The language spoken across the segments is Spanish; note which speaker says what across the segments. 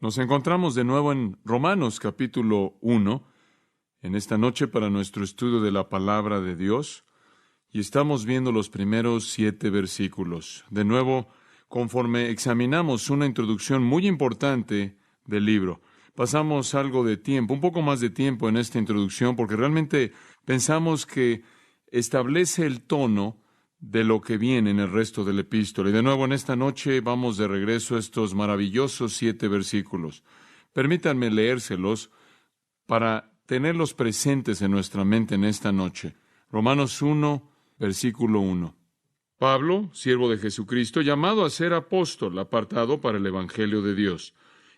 Speaker 1: Nos encontramos de nuevo en Romanos capítulo 1, en esta noche para nuestro estudio de la palabra de Dios, y estamos viendo los primeros 7 versículos. De nuevo, conforme examinamos una introducción muy importante del libro, pasamos algo de tiempo, un poco más de tiempo en esta introducción, porque realmente pensamos que establece el tono de lo que viene en el resto del epístola. Y de nuevo en esta noche vamos de regreso a estos maravillosos 7 versículos. Permítanme leérselos para tenerlos presentes en nuestra mente en esta noche. Romanos 1, versículo 1. Pablo, siervo de Jesucristo, llamado a ser apóstol, apartado para el Evangelio de Dios,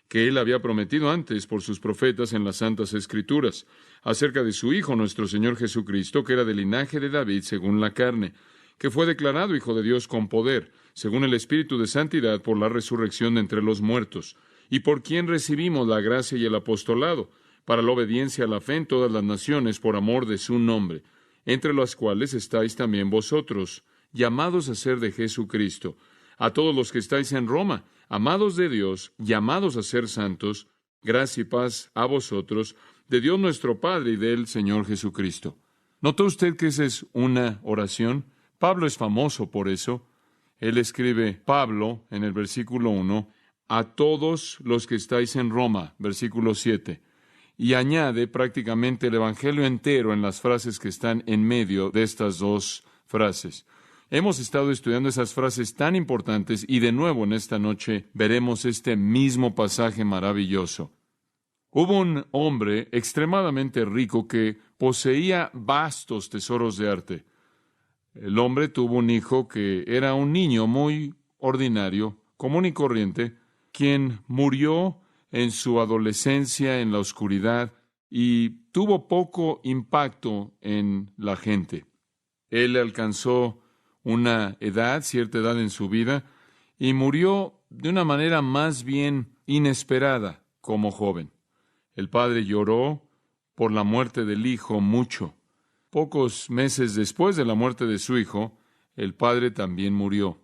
Speaker 1: que él había prometido antes por sus profetas en las Santas Escrituras, acerca de su Hijo nuestro Señor Jesucristo, que era del linaje de David según la carne, que fue declarado Hijo de Dios con poder, según el Espíritu de Santidad, por la resurrección de entre los muertos, y por quien recibimos la gracia y el apostolado, para la obediencia a la fe en todas las naciones, por amor de su nombre, entre las cuales estáis también vosotros, llamados a ser de Jesucristo, a todos los que estáis en Roma, amados de Dios, llamados a ser santos, gracia y paz a vosotros, de Dios nuestro Padre y del Señor Jesucristo. ¿Notó usted que esa es una oración? Pablo es famoso por eso. Él escribe, Pablo, en el versículo 1, a todos los que estáis en Roma, versículo 7, y añade prácticamente el Evangelio entero en las frases que están en medio de estas dos frases. Hemos estado estudiando esas frases tan importantes y de nuevo en esta noche veremos este mismo pasaje maravilloso. Hubo un hombre extremadamente rico que poseía vastos tesoros de arte. El hombre tuvo un hijo que era un niño muy ordinario, común y corriente, quien murió en su adolescencia en la oscuridad y tuvo poco impacto en la gente. Él alcanzó una edad, cierta edad en su vida, y murió de una manera más bien inesperada como joven. El padre lloró por la muerte del hijo mucho. Pocos meses después de la muerte de su hijo, el padre también murió.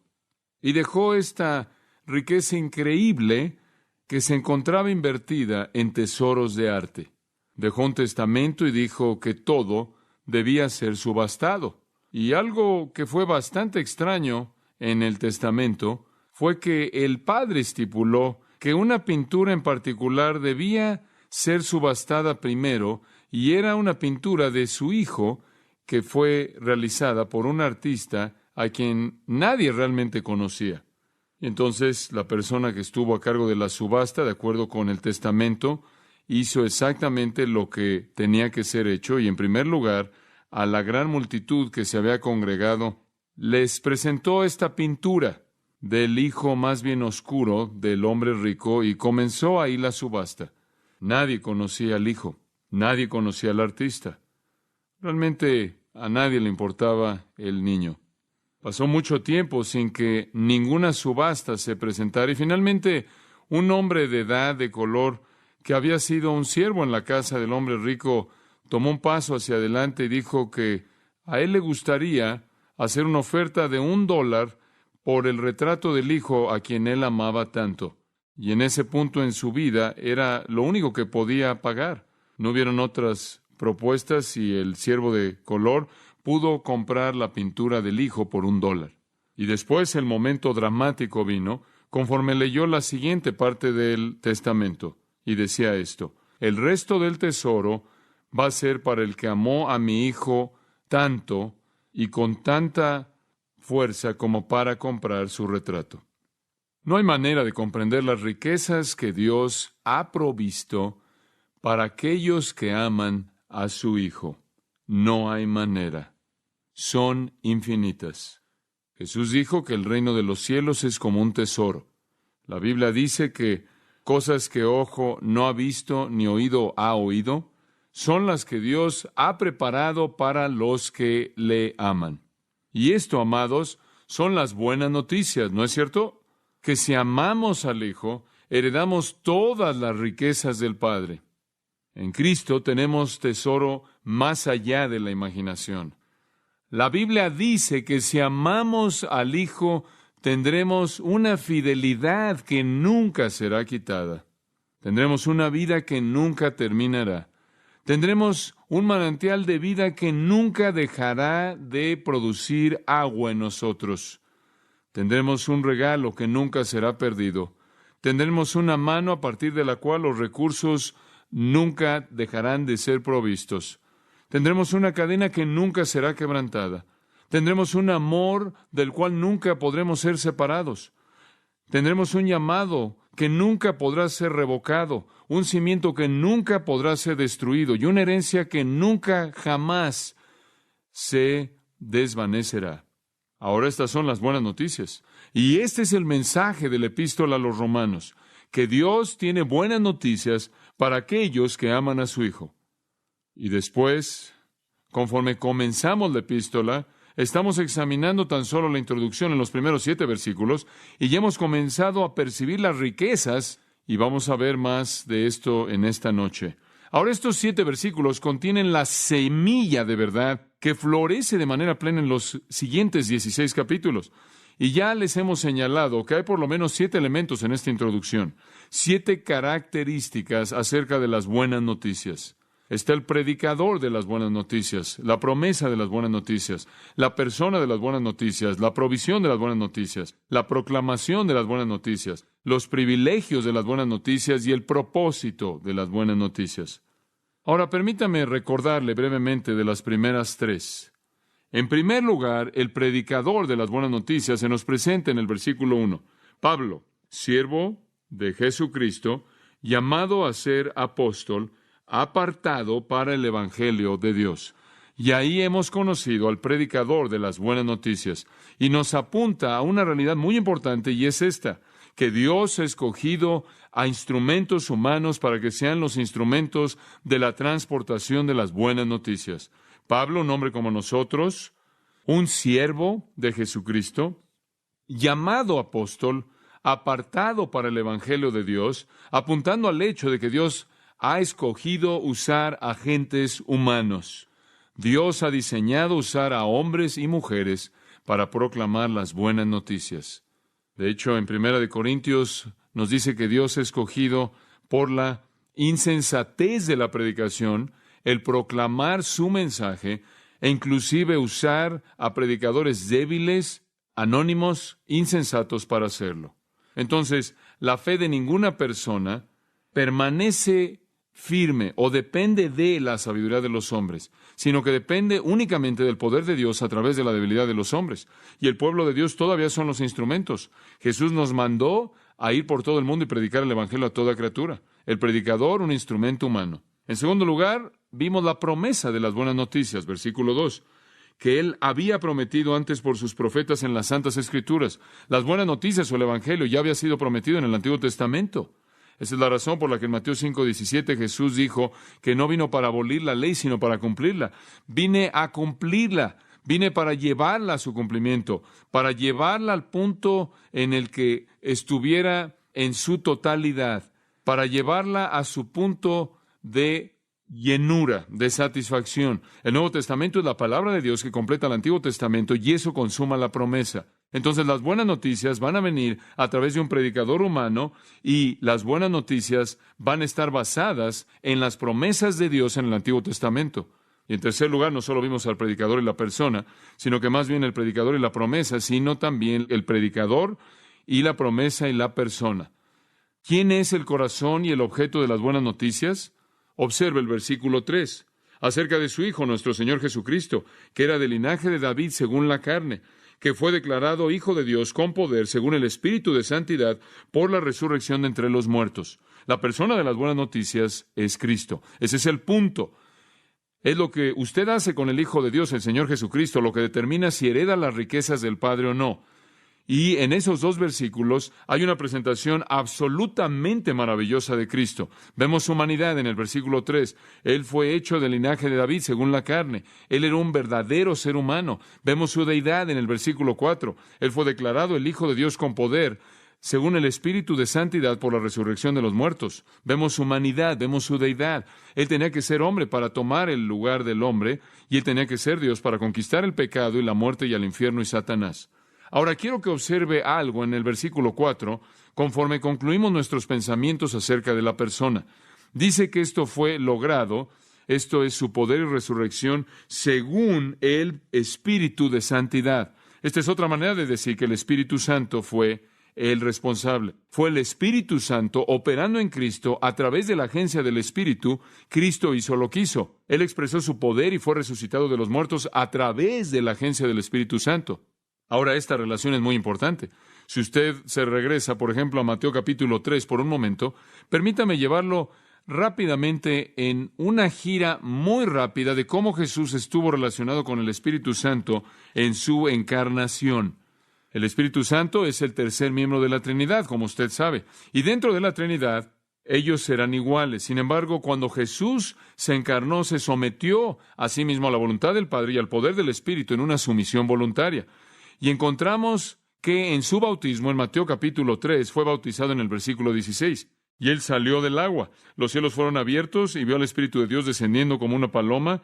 Speaker 1: Y dejó esta riqueza increíble que se encontraba invertida en tesoros de arte. Dejó un testamento y dijo que todo debía ser subastado. Y algo que fue bastante extraño en el testamento fue que el padre estipuló que una pintura en particular debía ser subastada primero, y era una pintura de su hijo que fue realizada por un artista a quien nadie realmente conocía. Entonces, la persona que estuvo a cargo de la subasta, de acuerdo con el testamento, hizo exactamente lo que tenía que ser hecho, y en primer lugar, a la gran multitud que se había congregado, les presentó esta pintura del hijo más bien oscuro del hombre rico, y comenzó ahí la subasta. Nadie conocía al hijo, nadie conocía al artista. Realmente a nadie le importaba el niño. Pasó mucho tiempo sin que ninguna subasta se presentara, y finalmente un hombre de edad, de color, que había sido un siervo en la casa del hombre rico, tomó un paso hacia adelante y dijo que a él le gustaría hacer una oferta de $1 por el retrato del hijo a quien él amaba tanto. Y en ese punto en su vida era lo único que podía pagar. No hubieron otras propuestas y el siervo de color pudo comprar la pintura del hijo por $1. Y después el momento dramático vino conforme leyó la siguiente parte del testamento. Y decía esto: el resto del tesoro va a ser para el que amó a mi hijo tanto y con tanta fuerza como para comprar su retrato. No hay manera de comprender las riquezas que Dios ha provisto para aquellos que aman a su Hijo. No hay manera. Son infinitas. Jesús dijo que el reino de los cielos es como un tesoro. La Biblia dice que cosas que ojo no ha visto ni oído ha oído son las que Dios ha preparado para los que le aman. Y esto, amados, son las buenas noticias, ¿no es cierto? Que si amamos al Hijo, heredamos todas las riquezas del Padre. En Cristo tenemos tesoro más allá de la imaginación. La Biblia dice que si amamos al Hijo, tendremos una fidelidad que nunca será quitada. Tendremos una vida que nunca terminará. Tendremos un manantial de vida que nunca dejará de producir agua en nosotros. Tendremos un regalo que nunca será perdido. Tendremos una mano a partir de la cual los recursos nunca dejarán de ser provistos. Tendremos una cadena que nunca será quebrantada. Tendremos un amor del cual nunca podremos ser separados. Tendremos un llamado que nunca podrá ser revocado, un cimiento que nunca podrá ser destruido y una herencia que nunca jamás se desvanecerá. Ahora estas son las buenas noticias. Y este es el mensaje de la epístola a los romanos, que Dios tiene buenas noticias para aquellos que aman a su Hijo. Y después, conforme comenzamos la epístola, estamos examinando tan solo la introducción en los primeros 7 versículos y ya hemos comenzado a percibir las riquezas y vamos a ver más de esto en esta noche. Ahora estos 7 versículos contienen la semilla de verdad que florece de manera plena en los siguientes 16 capítulos. Y ya les hemos señalado que hay por lo menos 7 elementos en esta introducción, 7 características acerca de las buenas noticias. Está el predicador de las buenas noticias, la promesa de las buenas noticias, la persona de las buenas noticias, la provisión de las buenas noticias, la proclamación de las buenas noticias, los privilegios de las buenas noticias y el propósito de las buenas noticias. Ahora, permítame recordarle brevemente de las primeras 3. En primer lugar, el predicador de las buenas noticias se nos presenta en el versículo 1. Pablo, siervo de Jesucristo, llamado a ser apóstol, apartado para el Evangelio de Dios. Y ahí hemos conocido al predicador de las buenas noticias. Y nos apunta a una realidad muy importante y es esta, que Dios ha escogido a instrumentos humanos para que sean los instrumentos de la transportación de las buenas noticias. Pablo, un hombre como nosotros, un siervo de Jesucristo, llamado apóstol, apartado para el Evangelio de Dios, apuntando al hecho de que Dios ha escogido usar agentes humanos. Dios ha diseñado usar a hombres y mujeres para proclamar las buenas noticias. De hecho, en 1 Corintios nos dice que Dios ha escogido por la insensatez de la predicación el proclamar su mensaje e inclusive usar a predicadores débiles, anónimos, insensatos para hacerlo. Entonces, la fe de ninguna persona permanece firme o depende de la sabiduría de los hombres, sino que depende únicamente del poder de Dios a través de la debilidad de los hombres. Y el pueblo de Dios todavía son los instrumentos. Jesús nos mandó a ir por todo el mundo y predicar el Evangelio a toda criatura. El predicador, un instrumento humano. En segundo lugar, vimos la promesa de las buenas noticias, versículo 2, que Él había prometido antes por sus profetas en las Santas Escrituras. Las buenas noticias o el Evangelio ya había sido prometido en el Antiguo Testamento. Esa es la razón por la que en Mateo 5:17 Jesús dijo que no vino para abolir la ley, sino para cumplirla. Vine a cumplirla, vine para llevarla a su cumplimiento, para llevarla al punto en el que estuviera en su totalidad, para llevarla a su punto de llenura, de satisfacción. El Nuevo Testamento es la palabra de Dios que completa el Antiguo Testamento y eso consuma la promesa. Entonces las buenas noticias van a venir a través de un predicador humano y las buenas noticias van a estar basadas en las promesas de Dios en el Antiguo Testamento. Y en tercer lugar, no solo vimos al predicador y la persona, sino que más bien el predicador y la promesa, sino también el predicador y la promesa y la persona. ¿Quién es el corazón y el objeto de las buenas noticias? Observe el versículo 3, acerca de su Hijo, nuestro Señor Jesucristo, que era del linaje de David según la carne, que fue declarado Hijo de Dios con poder según el Espíritu de Santidad por la resurrección de entre los muertos. La persona de las buenas noticias es Cristo. Ese es el punto. Es lo que usted hace con el Hijo de Dios, el Señor Jesucristo, lo que determina si hereda las riquezas del Padre o no. Y en esos 2 versículos hay una presentación absolutamente maravillosa de Cristo. Vemos su humanidad en el versículo 3. Él fue hecho del linaje de David según la carne. Él era un verdadero ser humano. Vemos su deidad en el versículo 4. Él fue declarado el Hijo de Dios con poder, según el Espíritu de Santidad por la resurrección de los muertos. Vemos su humanidad, vemos su deidad. Él tenía que ser hombre para tomar el lugar del hombre, y Él tenía que ser Dios para conquistar el pecado y la muerte y el infierno y Satanás. Ahora quiero que observe algo en el versículo 4, conforme concluimos nuestros pensamientos acerca de la persona. Dice que esto fue logrado, esto es su poder y resurrección, según el Espíritu de Santidad. Esta es otra manera de decir que el Espíritu Santo fue el responsable. Fue el Espíritu Santo operando en Cristo a través de la agencia del Espíritu. Cristo hizo lo que hizo. Él expresó su poder y fue resucitado de los muertos a través de la agencia del Espíritu Santo. Ahora, esta relación es muy importante. Si usted se regresa, por ejemplo, a Mateo capítulo 3 por un momento, permítame llevarlo rápidamente en una gira muy rápida de cómo Jesús estuvo relacionado con el Espíritu Santo en su encarnación. El Espíritu Santo es el tercer miembro de la Trinidad, como usted sabe. Y dentro de la Trinidad, ellos serán iguales. Sin embargo, cuando Jesús se encarnó, se sometió a sí mismo a la voluntad del Padre y al poder del Espíritu en una sumisión voluntaria. Y encontramos que en su bautismo, en Mateo capítulo 3, fue bautizado en el versículo 16. Y él salió del agua. Los cielos fueron abiertos y vio al Espíritu de Dios descendiendo como una paloma.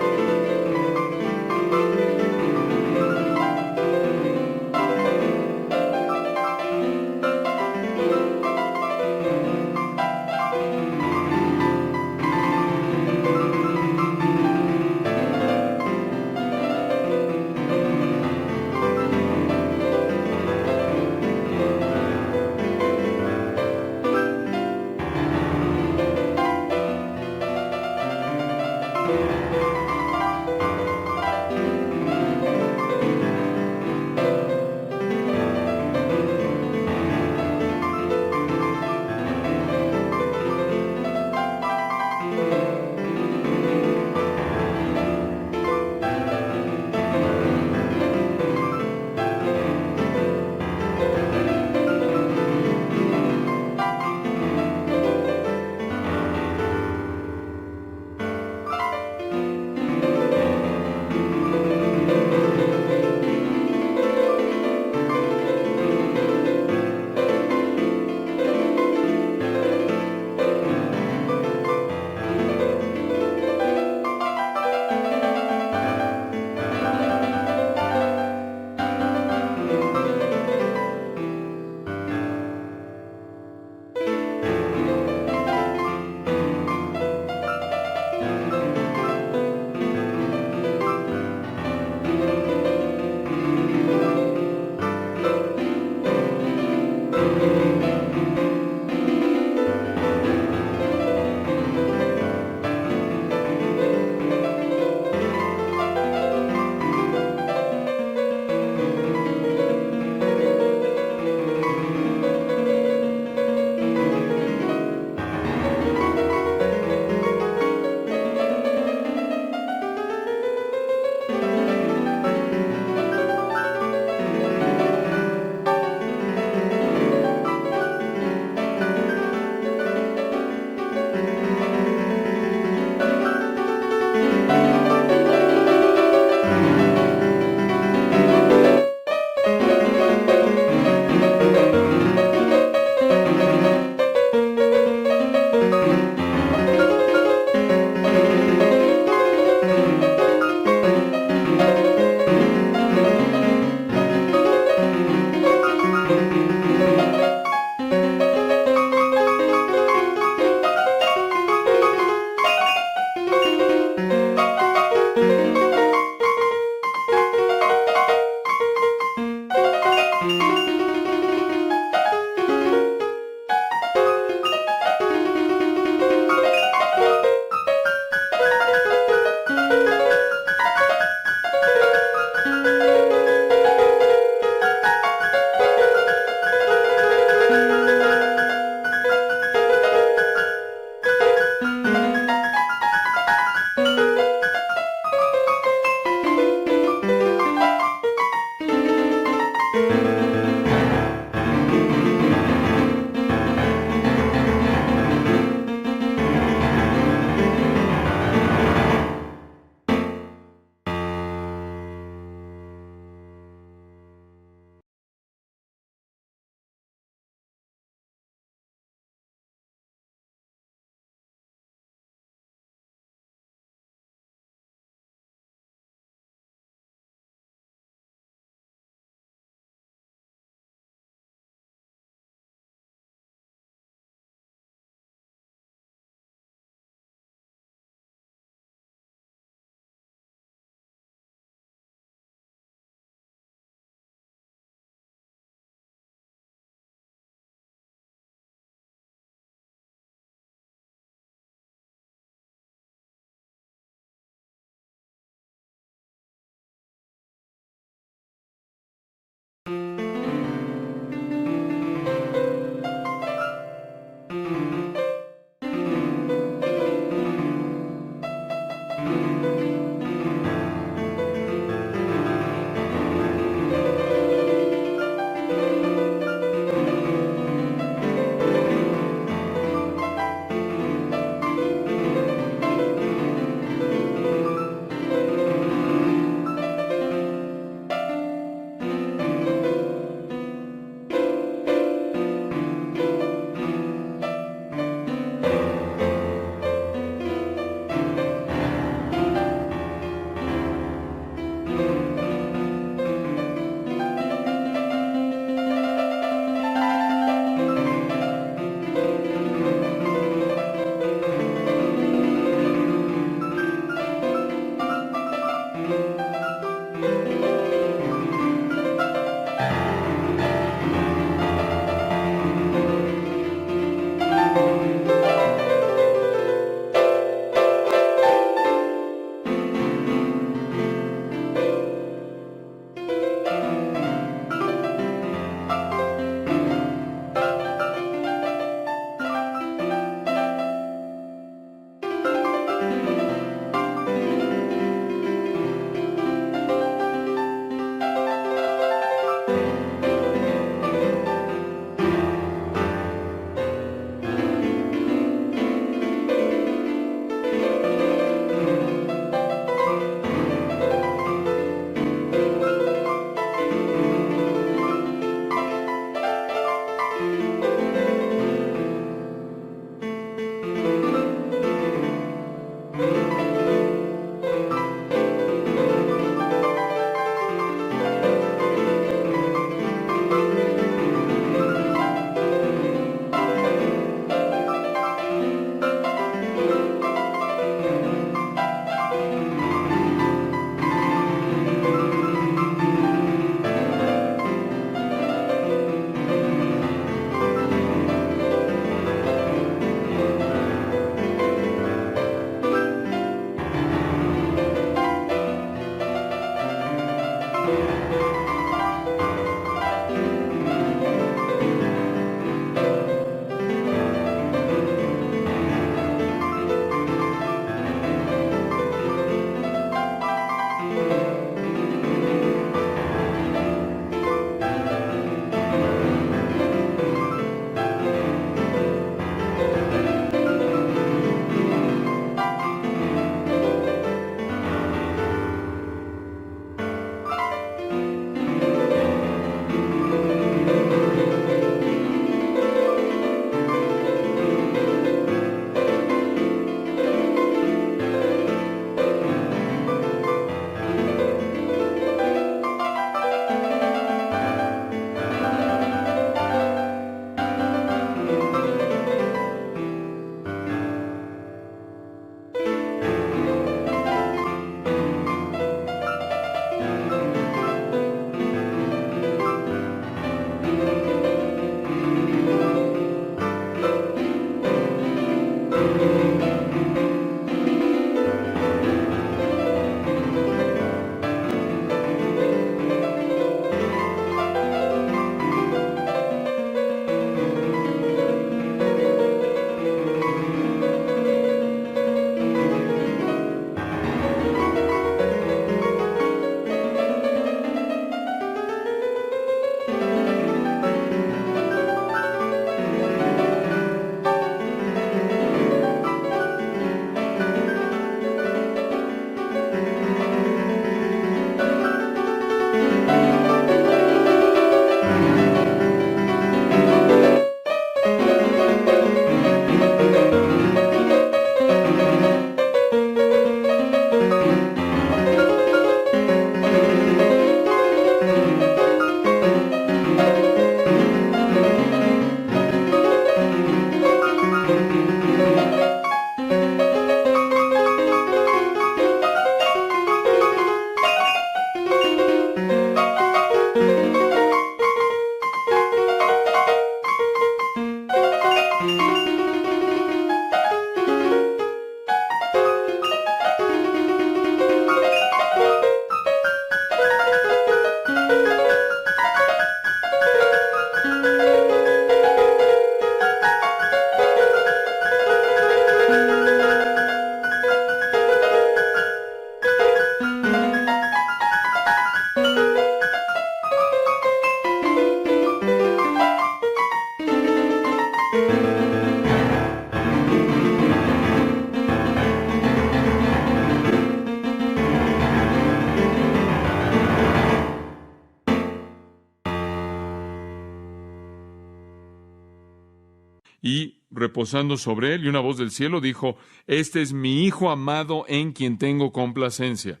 Speaker 1: y reposando sobre él, y una voz del cielo dijo: Este es mi Hijo amado en quien tengo complacencia.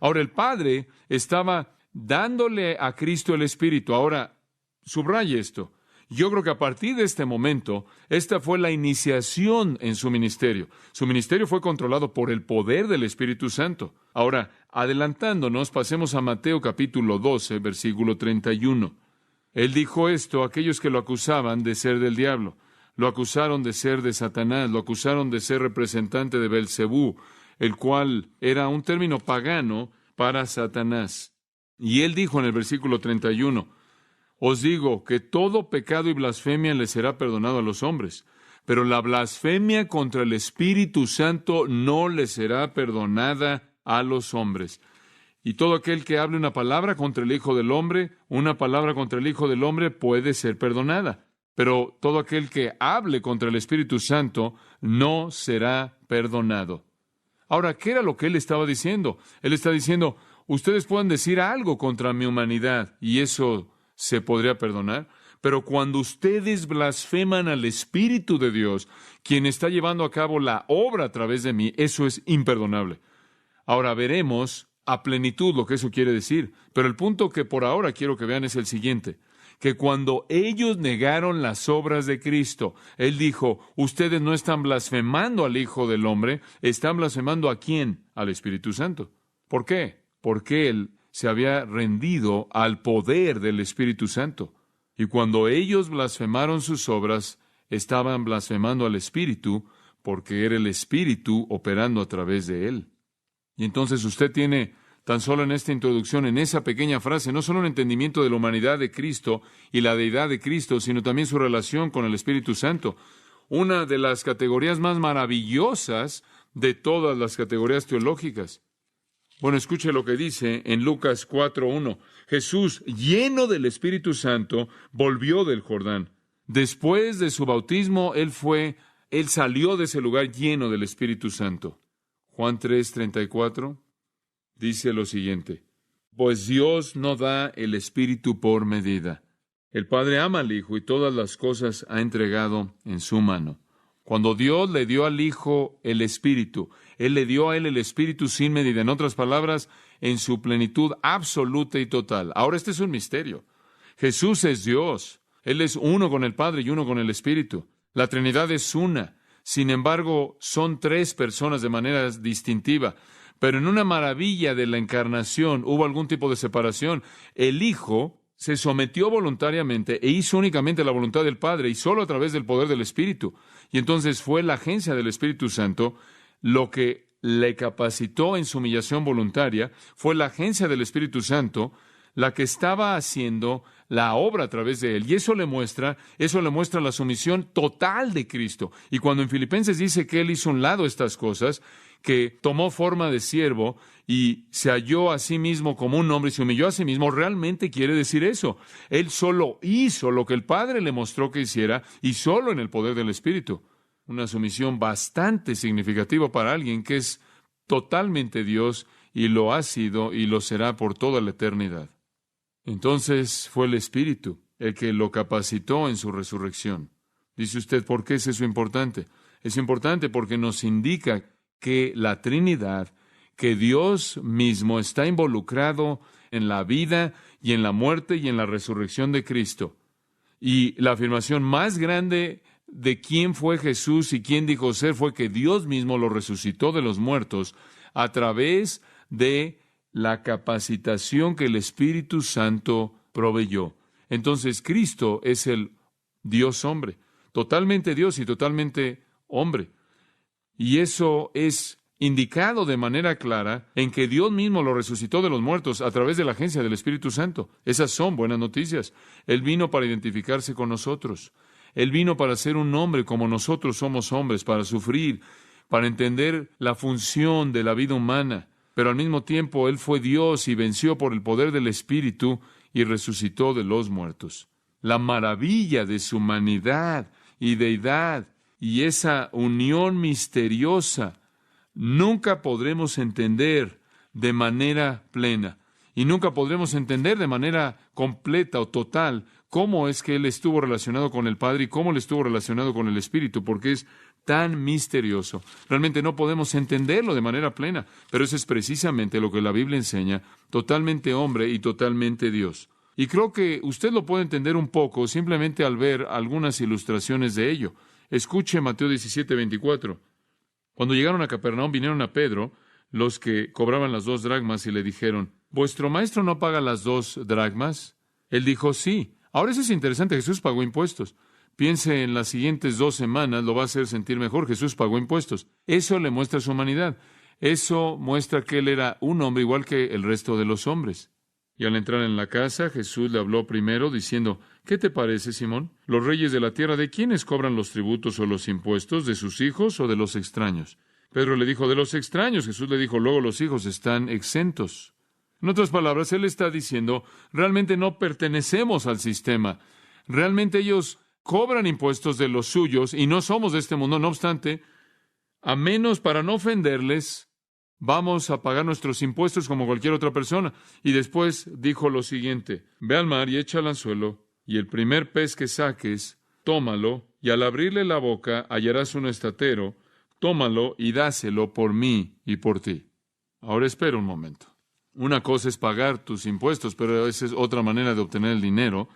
Speaker 1: Ahora el Padre estaba dándole a Cristo el Espíritu. Ahora, subraye esto. Yo creo que a partir de este momento, esta fue la iniciación en su ministerio. Su ministerio fue controlado por el poder del Espíritu Santo. Ahora, adelantándonos, pasemos a Mateo capítulo 12, versículo 31. Él dijo esto a aquellos que lo acusaban de ser del diablo. Lo acusaron de ser de Satanás, lo acusaron de ser representante de Belcebú, el cual era un término pagano para Satanás. Y él dijo en el versículo 31, Os digo que todo pecado y blasfemia le será perdonado a los hombres, pero la blasfemia contra el Espíritu Santo no le será perdonada a los hombres. Y todo aquel que hable una palabra contra el Hijo del Hombre, una palabra contra el Hijo del Hombre puede ser perdonada. Pero todo aquel que hable contra el Espíritu Santo no será perdonado. Ahora, ¿qué era lo que él estaba diciendo? Él está diciendo, ustedes pueden decir algo contra mi humanidad y eso se podría perdonar, pero cuando ustedes blasfeman al Espíritu de Dios, quien está llevando a cabo la obra a través de mí, eso es imperdonable. Ahora veremos a plenitud lo que eso quiere decir, pero el punto que por ahora quiero que vean es el siguiente, que cuando ellos negaron las obras de Cristo, Él dijo, ustedes no están blasfemando al Hijo del Hombre, están blasfemando ¿a quién? Al Espíritu Santo. ¿Por qué? Porque Él se había rendido al poder del Espíritu Santo. Y cuando ellos blasfemaron sus obras, estaban blasfemando al Espíritu, porque era el Espíritu operando a través de Él. Y entonces usted tiene, tan solo en esta introducción, en esa pequeña frase, no solo un entendimiento de la humanidad de Cristo y la deidad de Cristo, sino también su relación con el Espíritu Santo. Una de las categorías más maravillosas de todas las categorías teológicas. Bueno, escuche lo que dice en Lucas 4:1. Jesús, lleno del Espíritu Santo, volvió del Jordán. Después de su bautismo, Él salió de ese lugar lleno del Espíritu Santo. Juan 3:34 dice lo siguiente: Pues Dios no da el Espíritu por medida. El Padre ama al Hijo y todas las cosas ha entregado en su mano. Cuando Dios le dio al Hijo el Espíritu, Él le dio a Él el Espíritu sin medida. En otras palabras, en su plenitud absoluta y total. Ahora, este es un misterio. Jesús es Dios. Él es uno con el Padre y uno con el Espíritu. La Trinidad es una. Sin embargo, son tres personas de manera distintiva. Pero en una maravilla de la encarnación hubo algún tipo de separación. El Hijo se sometió voluntariamente e hizo únicamente la voluntad del Padre y solo a través del poder del Espíritu. Y entonces fue la agencia del Espíritu Santo lo que le capacitó en su humillación voluntaria, fue la agencia del Espíritu Santo la que estaba haciendo la obra a través de él. Y eso le muestra la sumisión total de Cristo. Y cuando en Filipenses dice que él hizo a un lado estas cosas, que tomó forma de siervo y se halló a sí mismo como un hombre y se humilló a sí mismo, realmente quiere decir eso. Él solo hizo lo que el Padre le mostró que hiciera y solo en el poder del Espíritu. Una sumisión bastante significativa para alguien que es totalmente Dios y lo ha sido y lo será por toda la eternidad. Entonces fue el Espíritu el que lo capacitó en su resurrección. Dice usted, ¿por qué es eso importante? Es importante porque nos indica que la Trinidad, que Dios mismo está involucrado en la vida y en la muerte y en la resurrección de Cristo. Y la afirmación más grande de quién fue Jesús y quién dijo ser fue que Dios mismo lo resucitó de los muertos a través de la capacitación que el Espíritu Santo proveyó. Entonces Cristo es el Dios hombre, totalmente Dios y totalmente hombre. Y eso es indicado de manera clara en que Dios mismo lo resucitó de los muertos a través de la agencia del Espíritu Santo. Esas son buenas noticias. Él vino para identificarse con nosotros. Él vino para ser un hombre como nosotros somos hombres, para sufrir, para entender la función de la vida humana. Pero al mismo tiempo Él fue Dios y venció por el poder del Espíritu y resucitó de los muertos. La maravilla de su humanidad y deidad y esa unión misteriosa nunca podremos entender de manera plena y nunca podremos entender de manera completa o total cómo es que Él estuvo relacionado con el Padre y cómo Él estuvo relacionado con el Espíritu, porque es tan misterioso. Realmente no podemos entenderlo de manera plena, pero eso es precisamente lo que la Biblia enseña, totalmente hombre y totalmente Dios. Y creo que usted lo puede entender un poco simplemente al ver algunas ilustraciones de ello. Escuche Mateo 17:24. Cuando llegaron a Capernaum, vinieron a Pedro los que cobraban las 2 dracmas y le dijeron, ¿vuestro maestro no paga las 2 dracmas? Él dijo, sí. Ahora eso es interesante, Jesús pagó impuestos. Piense en las siguientes 2 semanas, lo va a hacer sentir mejor. Jesús pagó impuestos. Eso le muestra su humanidad. Eso muestra que Él era un hombre igual que el resto de los hombres. Y al entrar en la casa, Jesús le habló primero diciendo, ¿qué te parece, Simón? ¿Los reyes de la tierra de quiénes cobran los tributos o los impuestos? ¿De sus hijos o de los extraños? Pedro le dijo, de los extraños. Jesús le dijo, luego los hijos están exentos. En otras palabras, Él está diciendo, realmente no pertenecemos al sistema. Realmente ellos cobran impuestos de los suyos y no somos de este mundo. No obstante, a menos para no ofenderles, vamos a pagar nuestros impuestos como cualquier otra persona. Y después dijo lo siguiente, ve al mar y echa al anzuelo, y el primer pez que saques, tómalo, y al abrirle la boca hallarás un estatero, tómalo y dáselo por mí y por ti. Ahora espera un momento. Una cosa es pagar tus impuestos, pero esa es otra manera de obtener el dinero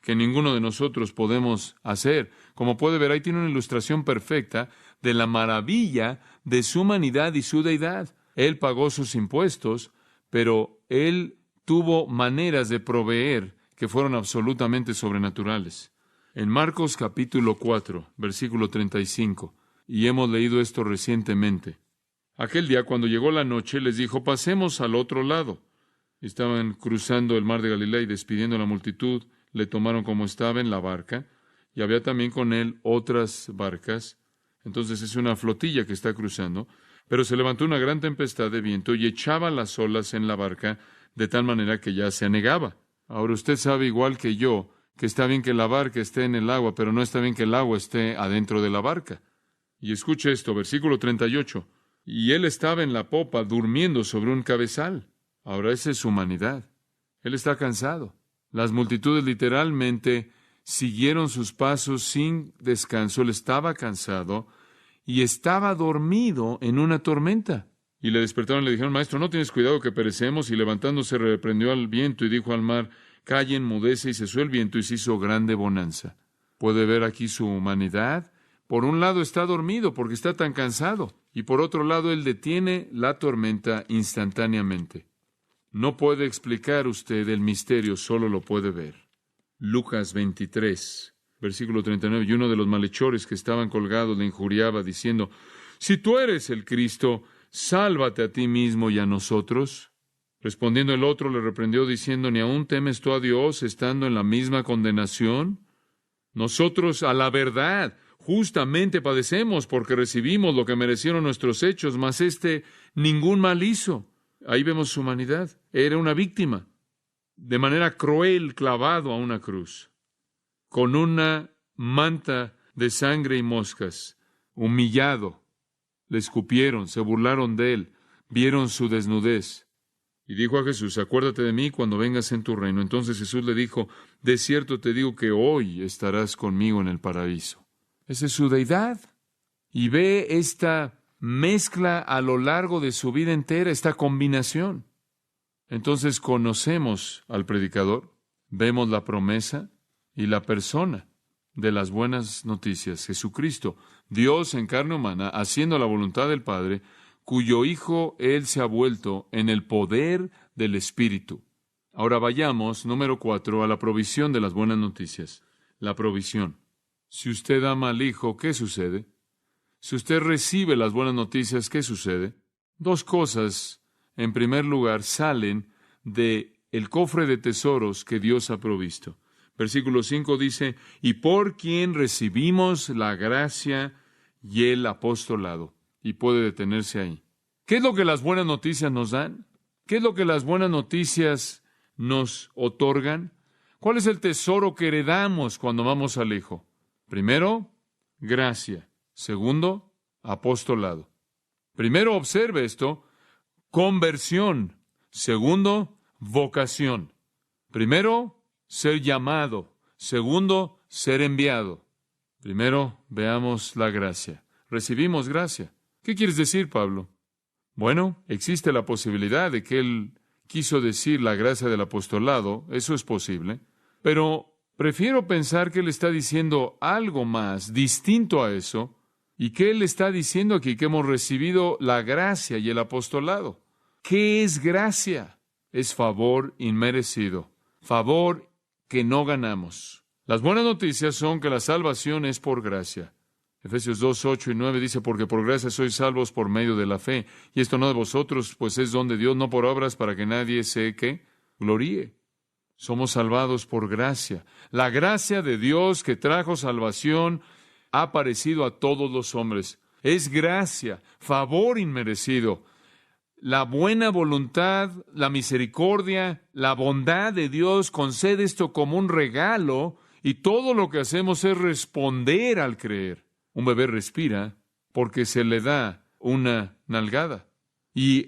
Speaker 1: que ninguno de nosotros podemos hacer. Como puede ver, ahí tiene una ilustración perfecta de la maravilla de su humanidad y su deidad. Él pagó sus impuestos, pero Él tuvo maneras de proveer que fueron absolutamente sobrenaturales. En Marcos capítulo 4, versículo 35, y hemos leído esto recientemente. Aquel día, cuando llegó la noche, les dijo, pasemos al otro lado. Estaban cruzando el mar de Galilea y despidiendo a la multitud, le tomaron como estaba en la barca, y había también con él otras barcas. Entonces es una flotilla que está cruzando, pero se levantó una gran tempestad de viento y echaba las olas en la barca de tal manera que ya se anegaba. Ahora usted sabe igual que yo que está bien que la barca esté en el agua, pero no está bien que el agua esté adentro de la barca. Y escuche esto, versículo 38. Y él estaba en la popa durmiendo sobre un cabezal. Ahora esa es su humanidad. Él está cansado. Las multitudes literalmente siguieron sus pasos sin descanso. Él estaba cansado y estaba dormido en una tormenta. Y le despertaron y le dijeron, maestro, ¿no tienes cuidado que perecemos? Y levantándose reprendió al viento y dijo al mar, calla, enmudece, y cesó el viento y se hizo grande bonanza. ¿Puede ver aquí su humanidad? Por un lado está dormido porque está tan cansado, y por otro lado Él detiene la tormenta instantáneamente. No puede explicar usted el misterio, solo lo puede ver. Lucas 23, versículo 39, y uno de los malhechores que estaban colgados le injuriaba diciendo, si tú eres el Cristo, sálvate a ti mismo y a nosotros. Respondiendo el otro le reprendió diciendo, ¿ni aún temes tú a Dios estando en la misma condenación? Nosotros a la verdad justamente padecemos porque recibimos lo que merecieron nuestros hechos, mas ningún mal hizo. Ahí vemos su humanidad. Era una víctima, de manera cruel, clavado a una cruz, con una manta de sangre y moscas, humillado. Le escupieron, se burlaron de él, vieron su desnudez. Y dijo a Jesús, acuérdate de mí cuando vengas en tu reino. Entonces Jesús le dijo, de cierto te digo que hoy estarás conmigo en el paraíso. Esa es su deidad. Y ve esta mezcla a lo largo de su vida entera, esta combinación. Entonces conocemos al predicador, vemos la promesa y la persona de las buenas noticias, Jesucristo, Dios en carne humana, haciendo la voluntad del Padre, cuyo Hijo Él se ha vuelto en el poder del Espíritu. Ahora vayamos, número 4, a la provisión de las buenas noticias. La provisión. Si usted ama al Hijo, ¿qué sucede? Si usted recibe las buenas noticias, ¿qué sucede? 2 cosas, en primer lugar, salen de el cofre de tesoros que Dios ha provisto. Versículo 5 dice, y por quien recibimos la gracia y el apostolado. Y puede detenerse ahí. ¿Qué es lo que las buenas noticias nos dan? ¿Qué es lo que las buenas noticias nos otorgan? ¿Cuál es el tesoro que heredamos cuando vamos al Hijo? Primero, gracia. Segundo, apostolado. Primero, observe esto, conversión. Segundo, vocación. Primero, ser llamado. Segundo, ser enviado. Primero, veamos la gracia. Recibimos gracia. ¿Qué quieres decir, Pablo? Bueno, existe la posibilidad de que él quiso decir la gracia del apostolado. Eso es posible. Pero prefiero pensar que él está diciendo algo más distinto a eso, y que él está diciendo aquí que hemos recibido la gracia y el apostolado. ¿Qué es gracia? Es favor inmerecido, favor que no ganamos. Las buenas noticias son que la salvación es por gracia. Efesios 2, 8 y 9 dice, porque por gracia sois salvos por medio de la fe, y esto no de vosotros, pues es don de Dios, no por obras, para que nadie se gloríe. Somos salvados por gracia. La gracia de Dios que trajo salvación ha aparecido a todos los hombres. Es gracia, favor inmerecido. La buena voluntad, la misericordia, la bondad de Dios concede esto como un regalo, y todo lo que hacemos es responder al creer. Un bebé respira porque se le da una nalgada. Y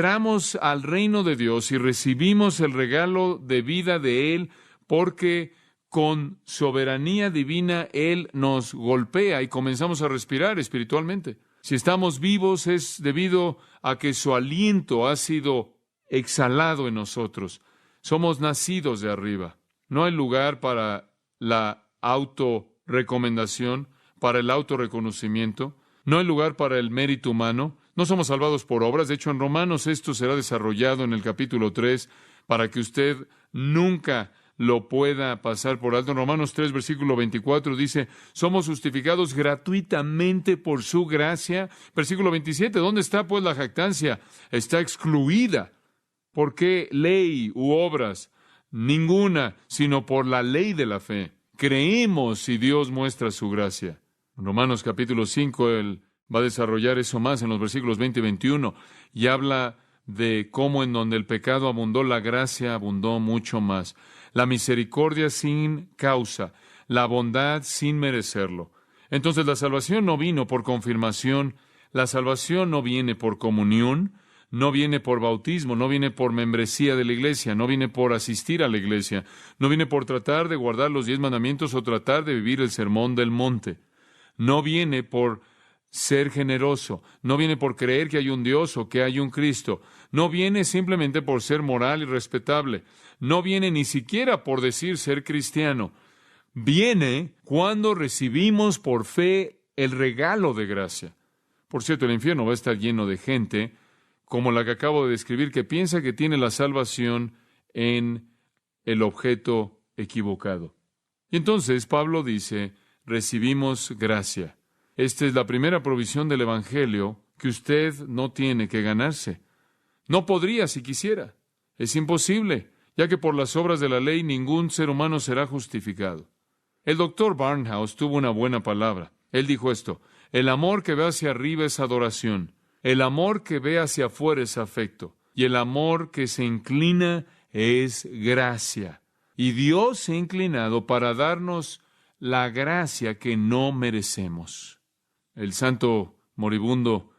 Speaker 1: entramos al reino de Dios y recibimos el regalo de vida de Él, porque con soberanía divina Él nos golpea y comenzamos a respirar espiritualmente. Si estamos vivos es debido a que su aliento ha sido exhalado en nosotros. Somos nacidos de arriba. No hay lugar para la autorrecomendación, para el autorreconocimiento. No hay lugar para el mérito humano. No somos salvados por obras. De hecho, en Romanos esto será desarrollado en el capítulo 3 para que usted nunca lo pueda pasar por alto. En Romanos 3, versículo 24 dice, somos justificados gratuitamente por su gracia. Versículo 27, ¿dónde está pues la jactancia? Está excluida. ¿Por qué ley u obras? Ninguna, sino por la ley de la fe. Creemos si Dios muestra su gracia. En Romanos capítulo 5, él va a desarrollar eso más en los versículos 20 y 21, y habla de cómo en donde el pecado abundó, la gracia abundó mucho más. La misericordia sin causa, la bondad sin merecerlo. Entonces la salvación no vino por confirmación, la salvación no viene por comunión, no viene por bautismo, no viene por membresía de la iglesia, no viene por asistir a la iglesia, no viene por tratar de guardar los 10 mandamientos o tratar de vivir el sermón del monte. No viene por ser generoso, no viene por creer que hay un Dios o que hay un Cristo, no viene simplemente por ser moral y respetable, no viene ni siquiera por decir ser cristiano. Viene cuando recibimos por fe el regalo de gracia. Por cierto, el infierno va a estar lleno de gente como la que acabo de describir, que piensa que tiene la salvación en el objeto equivocado. Y entonces Pablo dice, recibimos gracia. Esta es la primera provisión del Evangelio que usted no tiene que ganarse. No podría si quisiera. Es imposible, ya que por las obras de la ley ningún ser humano será justificado. El doctor Barnhouse tuvo una buena palabra. Él dijo esto: el amor que ve hacia arriba es adoración. El amor que ve hacia afuera es afecto, y el amor que se inclina es gracia. Y Dios se ha inclinado para darnos la gracia que no merecemos. El santo moribundo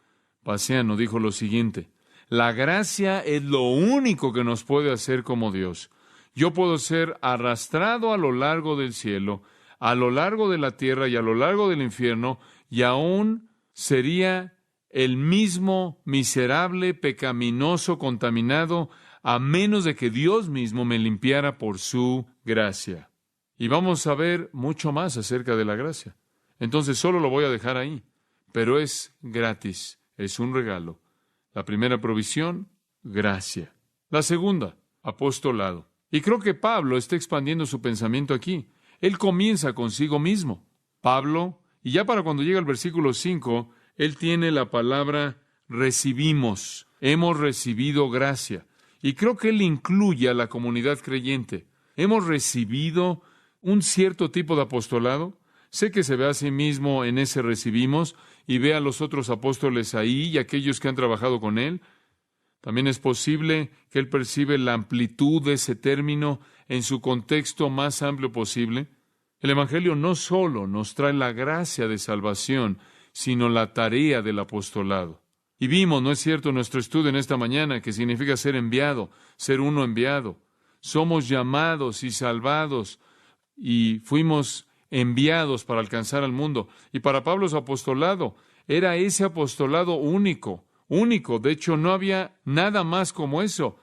Speaker 1: Paciano dijo lo siguiente: la gracia es lo único que nos puede hacer como Dios. Yo puedo ser arrastrado a lo largo del cielo, a lo largo de la tierra y a lo largo del infierno, y aún sería el mismo miserable, pecaminoso, contaminado, a menos de que Dios mismo me limpiara por su gracia. Y vamos a ver mucho más acerca de la gracia. Entonces solo lo voy a dejar ahí, pero es gratis, es un regalo. La primera provisión, gracia. La segunda, apostolado. Y creo que Pablo está expandiendo su pensamiento aquí. Él comienza consigo mismo. Pablo, y ya para cuando llega al versículo 5, él tiene la palabra recibimos. Hemos recibido gracia. Y creo que él incluye a la comunidad creyente. Hemos recibido un cierto tipo de apostolado. Sé que se ve a sí mismo en ese recibimos y ve a los otros apóstoles ahí y aquellos que han trabajado con él. También es posible que él percibe la amplitud de ese término en su contexto más amplio posible. El Evangelio no solo nos trae la gracia de salvación, sino la tarea del apostolado. Y vimos, ¿no es cierto?, nuestro estudio en esta mañana, que significa ser enviado, ser uno enviado. Somos llamados y salvados y fuimos enviados para alcanzar al mundo. Y para Pablo su apostolado era ese apostolado único. De hecho, no había nada más como eso.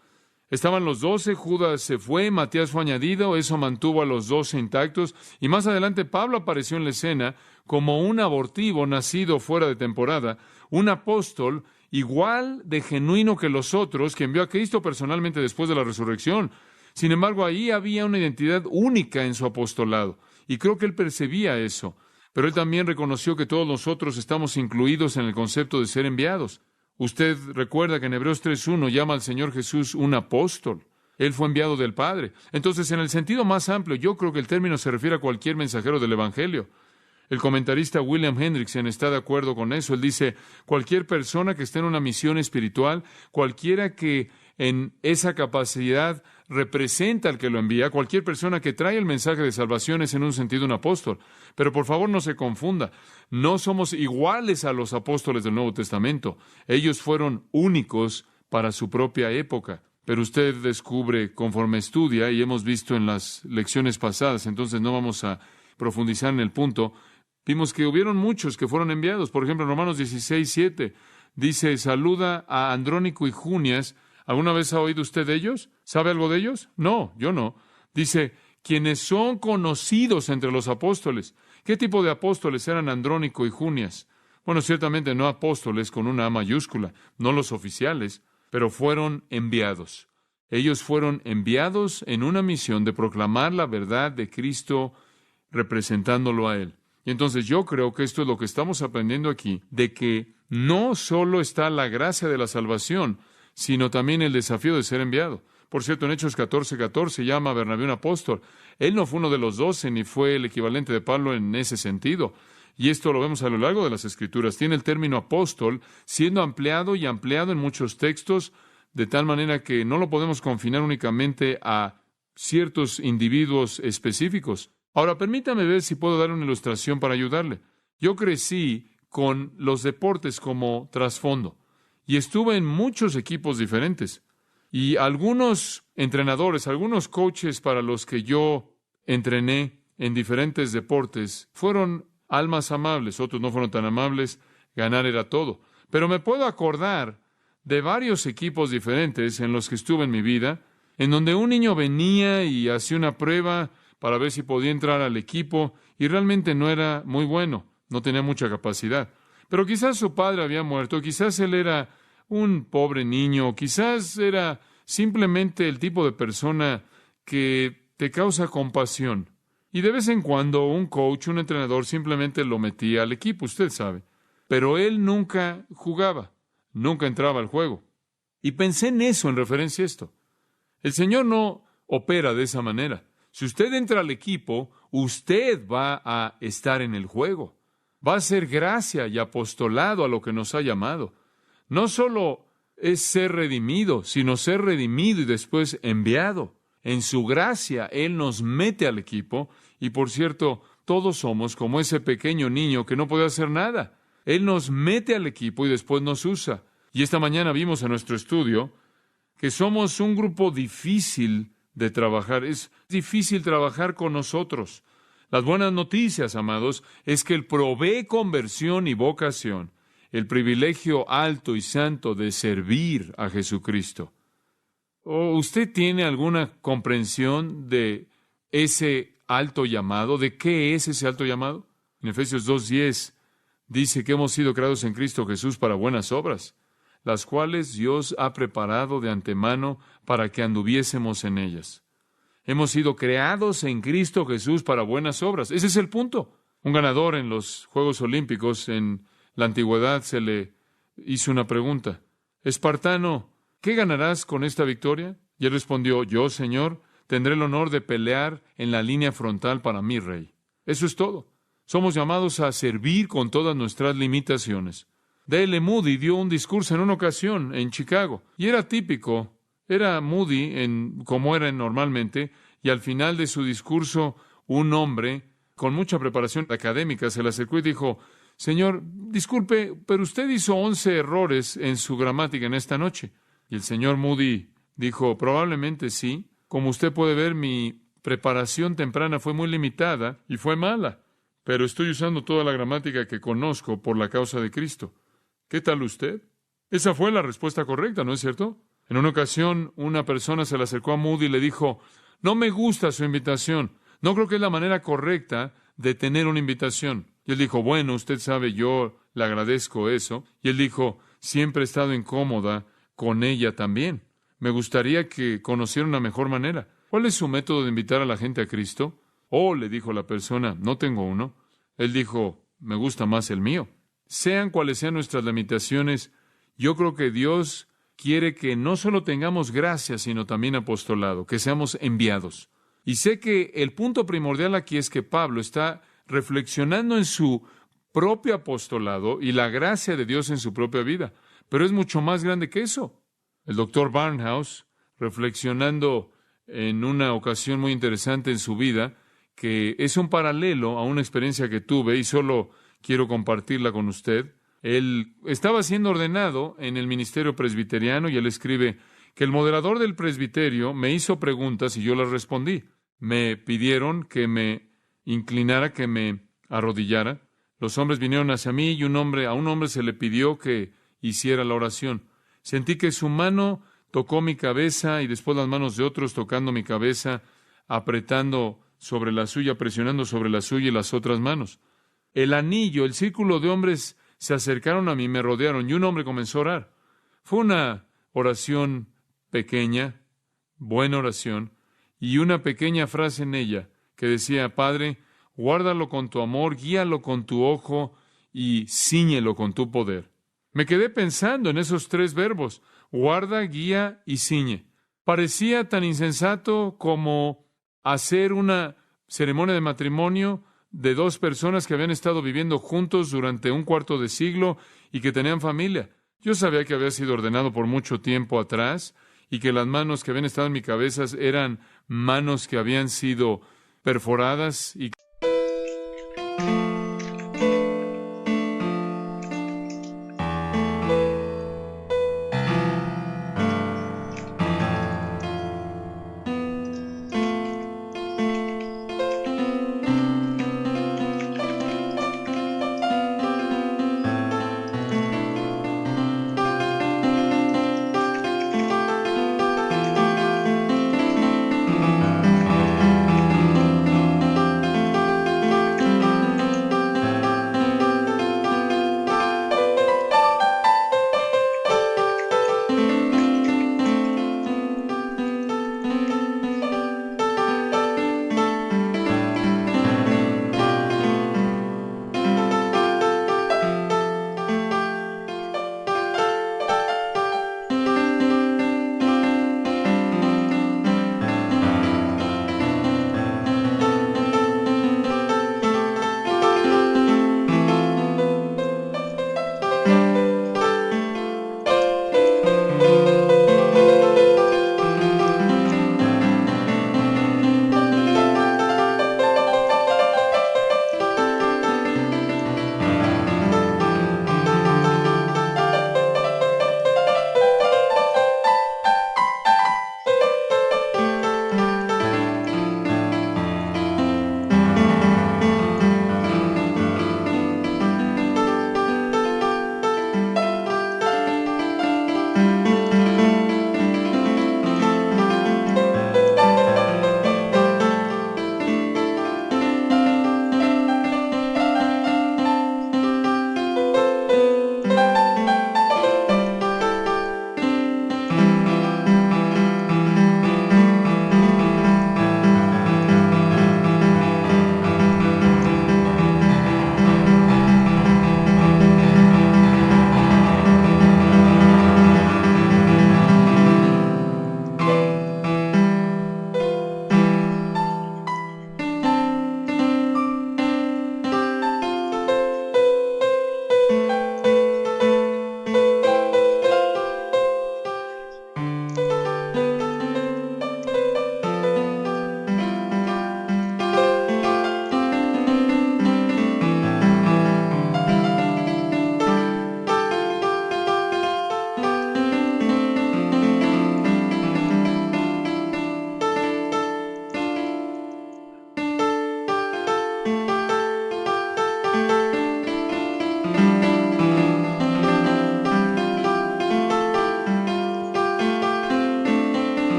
Speaker 1: Estaban los 12, Judas se fue, Matías fue añadido, eso mantuvo a los 12 intactos, y más adelante Pablo apareció en la escena como un abortivo nacido fuera de temporada, un apóstol igual de genuino que los otros, que envió a Cristo personalmente después de la resurrección. Sin embargo, ahí había una identidad única en su apostolado, y creo que él percibía eso, pero él también reconoció que todos nosotros estamos incluidos en el concepto de ser enviados. Usted recuerda que en Hebreos 3:1 llama al Señor Jesús un apóstol. Él fue enviado del Padre. Entonces, en el sentido más amplio, yo creo que el término se refiere a cualquier mensajero del Evangelio. El comentarista William Hendrickson está de acuerdo con eso. Él dice, cualquier persona que esté en una misión espiritual, cualquiera que en esa capacidad representa al que lo envía, cualquier persona que trae el mensaje de salvación es en un sentido un apóstol. Pero por favor no se confunda, no somos iguales a los apóstoles del Nuevo Testamento. Ellos fueron únicos para su propia época. Pero usted descubre conforme estudia, y hemos visto en las lecciones pasadas, entonces no vamos a profundizar en el punto, vimos que hubieron muchos que fueron enviados. Por ejemplo, en Romanos 16:7 dice, saluda a Andrónico y Junias. ¿Alguna vez ha oído usted de ellos? ¿Sabe algo de ellos? No, yo no. Dice, quienes son conocidos entre los apóstoles. ¿Qué tipo de apóstoles eran Andrónico y Junias? Bueno, ciertamente no apóstoles con una A mayúscula, no los oficiales, pero fueron enviados. Ellos fueron enviados en una misión de proclamar la verdad de Cristo representándolo a Él. Y entonces yo creo que esto es lo que estamos aprendiendo aquí, de que no solo está la gracia de la salvación, sino también el desafío de ser enviado. Por cierto, en Hechos 14:14 llama a Bernabé un apóstol. Él no fue uno de los 12, ni fue el equivalente de Pablo en ese sentido. Y esto lo vemos a lo largo de las Escrituras. Tiene el término apóstol siendo ampliado y ampliado en muchos textos, de tal manera que no lo podemos confinar únicamente a ciertos individuos específicos. Ahora, permítame ver si puedo dar una ilustración para ayudarle. Yo crecí con los deportes como trasfondo y estuve en muchos equipos diferentes. Y algunos entrenadores, algunos coaches para los que yo entrené en diferentes deportes fueron almas amables, otros no fueron tan amables, ganar era todo. Pero me puedo acordar de varios equipos diferentes en los que estuve en mi vida, en donde un niño venía y hacía una prueba para ver si podía entrar al equipo y realmente no era muy bueno, no tenía mucha capacidad. Pero quizás su padre había muerto, quizás él era un pobre niño, quizás era simplemente el tipo de persona que te causa compasión. Y de vez en cuando un coach, un entrenador simplemente lo metía al equipo, usted sabe. Pero él nunca jugaba, nunca entraba al juego. Y pensé en eso en referencia a esto. El Señor no opera de esa manera. Si usted entra al equipo, usted va a estar en el juego. Va a ser gracia y apostolado a lo que nos ha llamado. No solo es ser redimido, sino ser redimido y después enviado. En su gracia, Él nos mete al equipo y, por cierto, todos somos como ese pequeño niño que no puede hacer nada. Él nos mete al equipo y después nos usa. Y esta mañana vimos en nuestro estudio que somos un grupo difícil de trabajar. Es difícil trabajar con nosotros. Las buenas noticias, amados, es que Él provee conversión y vocación, el privilegio alto y santo de servir a Jesucristo. ¿O usted tiene alguna comprensión de ese alto llamado? ¿De qué es ese alto llamado? En Efesios 2:10 dice que hemos sido creados en Cristo Jesús para buenas obras, las cuales Dios ha preparado de antemano para que anduviésemos en ellas. Hemos sido creados en Cristo Jesús para buenas obras. Ese es el punto. Un ganador en los Juegos Olímpicos en la antigüedad se le hizo una pregunta. Espartano, ¿qué ganarás con esta victoria? Y él respondió, yo, Señor, tendré el honor de pelear en la línea frontal para mi rey. Eso es todo. Somos llamados a servir con todas nuestras limitaciones. D.L. Moody dio un discurso en una ocasión en Chicago, y era típico. Era Moody como era normalmente, y al final de su discurso, un hombre con mucha preparación académica se le acercó y dijo, Señor, disculpe, pero usted hizo 11 errores en su gramática en esta noche. Y el señor Moody dijo, probablemente sí. Como usted puede ver, mi preparación temprana fue muy limitada y fue mala, pero estoy usando toda la gramática que conozco por la causa de Cristo. ¿Qué tal usted? Esa fue la respuesta correcta, ¿no es cierto? En una ocasión, una persona se le acercó a Moody y le dijo, no me gusta su invitación. No creo que es la manera correcta de tener una invitación. Y él dijo, bueno, usted sabe, yo le agradezco eso. Y él dijo, siempre he estado incómoda con ella también. Me gustaría que conociera una mejor manera. ¿Cuál es su método de invitar a la gente a Cristo? Oh, le dijo la persona, no tengo uno. Él dijo, me gusta más el mío. Sean cuales sean nuestras limitaciones, yo creo que Dios quiere que no solo tengamos gracia, sino también apostolado, que seamos enviados. Y sé que el punto primordial aquí es que Pablo está reflexionando en su propio apostolado y la gracia de Dios en su propia vida. Pero es mucho más grande que eso. El doctor Barnhouse, reflexionando en una ocasión muy interesante en su vida, que es un paralelo a una experiencia que tuve y solo quiero compartirla con usted. Él estaba siendo ordenado en el ministerio presbiteriano y él escribe que el moderador del presbiterio me hizo preguntas y yo las respondí. Me pidieron que me inclinara, que me arrodillara. Los hombres vinieron hacia mí y a un hombre se le pidió que hiciera la oración. Sentí que su mano tocó mi cabeza y después las manos de otros tocando mi cabeza, apretando sobre la suya, presionando sobre la suya y las otras manos. El anillo, el círculo de hombres se acercaron a mí, me rodearon y un hombre comenzó a orar. Fue una oración pequeña, buena oración, y una pequeña frase en ella que decía, Padre, guárdalo con tu amor, guíalo con tu ojo y cíñelo con tu poder. Me quedé pensando en esos tres verbos, guarda, guía y ciñe. Parecía tan insensato como hacer una ceremonia de matrimonio de dos personas que habían estado viviendo juntos durante un cuarto de siglo y que tenían familia. Yo sabía que había sido ordenado por mucho tiempo atrás y que las manos que habían estado en mi cabeza eran manos que habían sido perforadas y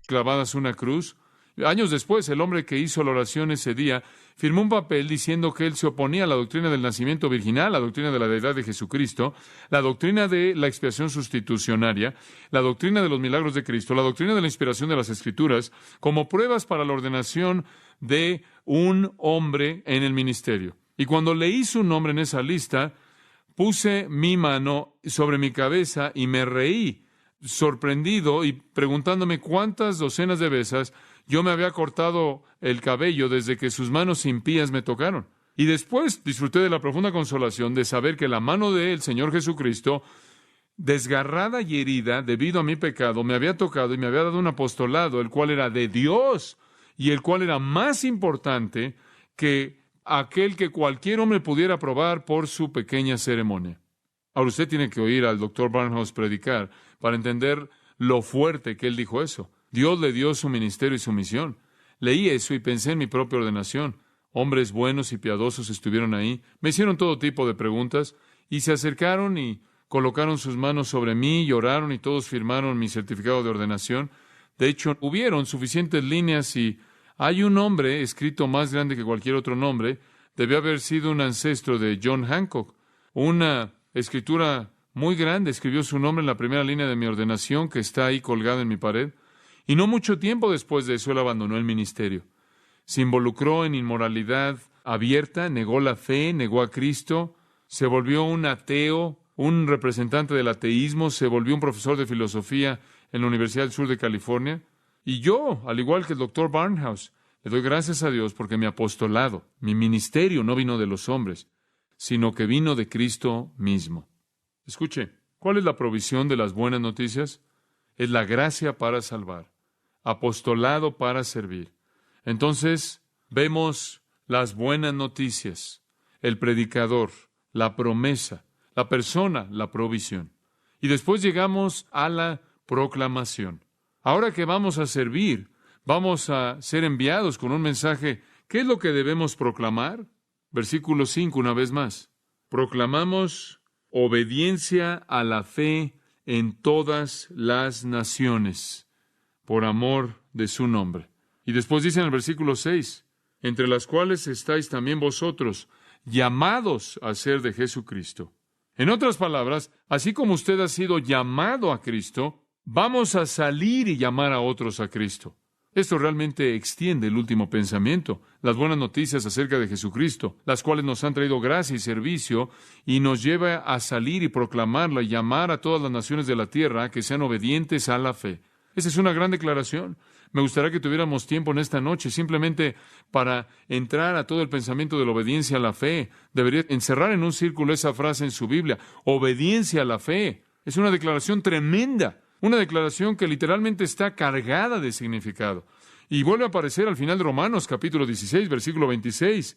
Speaker 1: clavadas una cruz. Años después, el hombre que hizo la oración ese día firmó un papel diciendo que él se oponía a la doctrina del nacimiento virginal, la doctrina de la deidad de Jesucristo, la doctrina de la expiación sustitucionaria, la doctrina de los milagros de Cristo, la doctrina de la inspiración de las Escrituras, como pruebas para la ordenación de un hombre en el ministerio. Y cuando leí su nombre en esa lista, puse mi mano sobre mi cabeza y me reí, sorprendido y preguntándome cuántas docenas de veces yo me había cortado el cabello desde que sus manos impías me tocaron. Y después disfruté de la profunda consolación de saber que la mano del Señor Jesucristo, desgarrada y herida debido a mi pecado, me había tocado y me había dado un apostolado, el cual era de Dios y el cual era más importante que aquel que cualquier hombre pudiera probar por su pequeña ceremonia. Ahora usted tiene que oír al Dr. Barnhouse predicar para entender lo fuerte que él dijo eso. Dios le dio su ministerio y su misión. Leí eso y pensé en mi propia ordenación. Hombres buenos y piadosos estuvieron ahí. Me hicieron todo tipo de preguntas y se acercaron y colocaron sus manos sobre mí y oraron y todos firmaron mi certificado de ordenación. De hecho, hubieron suficientes líneas y hay un nombre escrito más grande que cualquier otro nombre. Debió haber sido un ancestro de John Hancock. Una escritura muy grande, escribió su nombre en la primera línea de mi ordenación, que está ahí colgada en mi pared. Y no mucho tiempo después de eso, él abandonó el ministerio. Se involucró en inmoralidad abierta, negó la fe, negó a Cristo, se volvió un ateo, un representante del ateísmo, se volvió un profesor de filosofía en la Universidad del Sur de California. Y yo, al igual que el doctor Barnhouse, le doy gracias a Dios porque mi apostolado, mi ministerio no vino de los hombres, sino que vino de Cristo mismo. Escuche, ¿cuál es la provisión de las buenas noticias? Es la gracia para salvar, apostolado para servir. Entonces, vemos las buenas noticias, el predicador, la promesa, la persona, la provisión. Y después llegamos a la proclamación. Ahora que vamos a servir, vamos a ser enviados con un mensaje. ¿Qué es lo que debemos proclamar? Versículo 5, una vez más. Proclamamos obediencia a la fe en todas las naciones, por amor de su nombre. Y después dice en el versículo 6, entre las cuales estáis también vosotros, llamados a ser de Jesucristo. En otras palabras, así como usted ha sido llamado a Cristo, vamos a salir y llamar a otros a Cristo. Esto realmente extiende el último pensamiento, las buenas noticias acerca de Jesucristo, las cuales nos han traído gracia y servicio, y nos lleva a salir y proclamarla y llamar a todas las naciones de la tierra a que sean obedientes a la fe. Esa es una gran declaración. Me gustaría que tuviéramos tiempo en esta noche simplemente para entrar a todo el pensamiento de la obediencia a la fe. Debería encerrar en un círculo esa frase en su Biblia, obediencia a la fe. Es una declaración tremenda. Una declaración que literalmente está cargada de significado. Y vuelve a aparecer al final de Romanos, capítulo 16, versículo 26.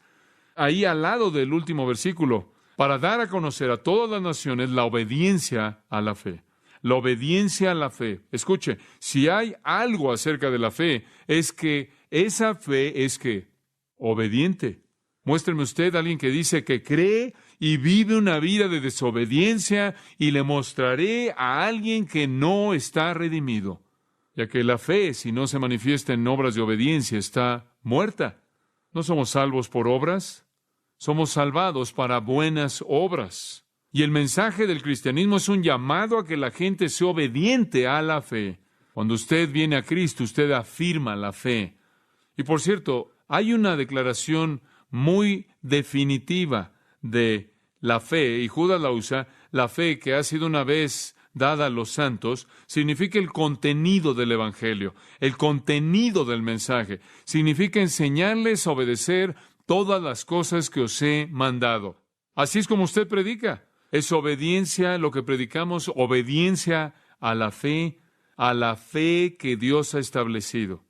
Speaker 1: Ahí al lado del último versículo, para dar a conocer a todas las naciones la obediencia a la fe. La obediencia a la fe. Escuche, si hay algo acerca de la fe, es que esa fe es que obediente. Muéstreme usted a alguien que dice que cree y vive una vida de desobediencia, y le mostraré a alguien que no está redimido, ya que la fe, si no se manifiesta en obras de obediencia, está muerta. No somos salvos por obras, somos salvados para buenas obras. Y el mensaje del cristianismo es un llamado a que la gente sea obediente a la fe. Cuando usted viene a Cristo, usted afirma la fe. Y por cierto, hay una declaración muy definitiva de la fe, y Judas la usa. La fe que ha sido una vez dada a los santos significa el contenido del Evangelio, el contenido del mensaje. Significa enseñarles a obedecer todas las cosas que os he mandado. Así es como usted predica. Es obediencia lo que predicamos, obediencia a la fe que Dios ha establecido.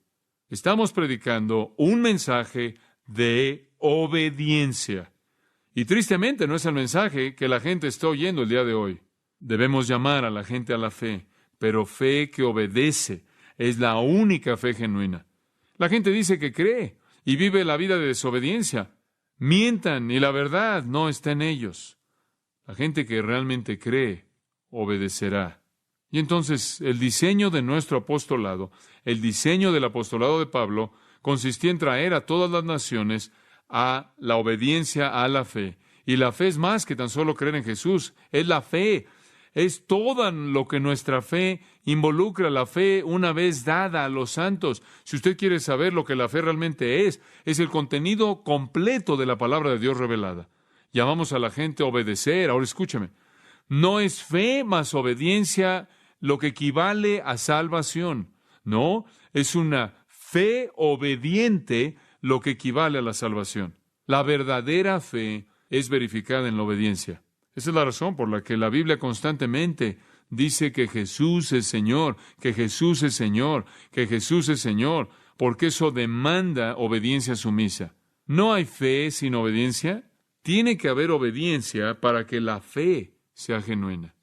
Speaker 1: Estamos predicando un mensaje de obediencia. Y tristemente no es el mensaje que la gente está oyendo el día de hoy. Debemos llamar a la gente a la fe, pero fe que obedece es la única fe genuina. La gente dice que cree y vive la vida de desobediencia. Mientan y la verdad no está en ellos. La gente que realmente cree obedecerá. Y entonces el diseño de nuestro apostolado, el diseño del apostolado de Pablo, consistía en traer a todas las naciones a la obediencia a la fe. Y la fe es más que tan solo creer en Jesús, es la fe. Es todo lo que nuestra fe involucra, la fe una vez dada a los santos. Si usted quiere saber lo que la fe realmente es el contenido completo de la palabra de Dios revelada. Llamamos a la gente a obedecer. Ahora escúcheme, no es fe más obediencia lo que equivale a salvación. No, es una fe obediente lo que equivale a la salvación. La verdadera fe es verificada en la obediencia. Esa es la razón por la que la Biblia constantemente dice que Jesús es Señor, que Jesús es Señor, que Jesús es Señor, porque eso demanda obediencia sumisa. ¿No hay fe sin obediencia? Tiene que haber obediencia para que la fe sea genuina.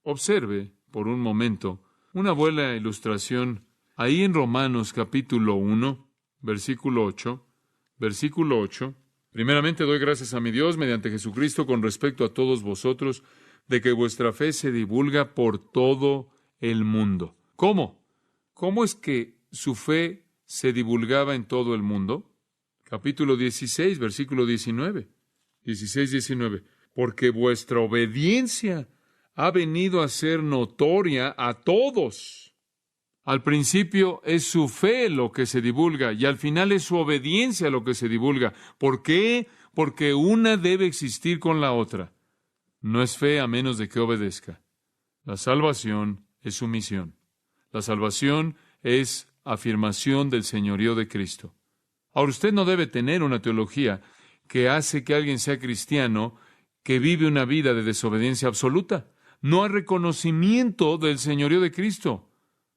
Speaker 1: Observe por un momento una buena ilustración ahí en Romanos capítulo 1, versículo 8. Versículo 8. Primeramente doy gracias a mi Dios mediante Jesucristo con respecto a todos vosotros, de que vuestra fe se divulga por todo el mundo. ¿Cómo? ¿Cómo es que su fe se divulgaba en todo el mundo? Capítulo 16, versículo 19. 16, 19. Porque vuestra obediencia ha venido a ser notoria a todos. Al principio es su fe lo que se divulga y al final es su obediencia lo que se divulga. ¿Por qué? Porque una debe existir con la otra. No es fe a menos de que obedezca. La salvación es sumisión. La salvación es afirmación del señorío de Cristo. Ahora, usted no debe tener una teología que hace que alguien sea cristiano que vive una vida de desobediencia absoluta. No hay reconocimiento del señorío de Cristo.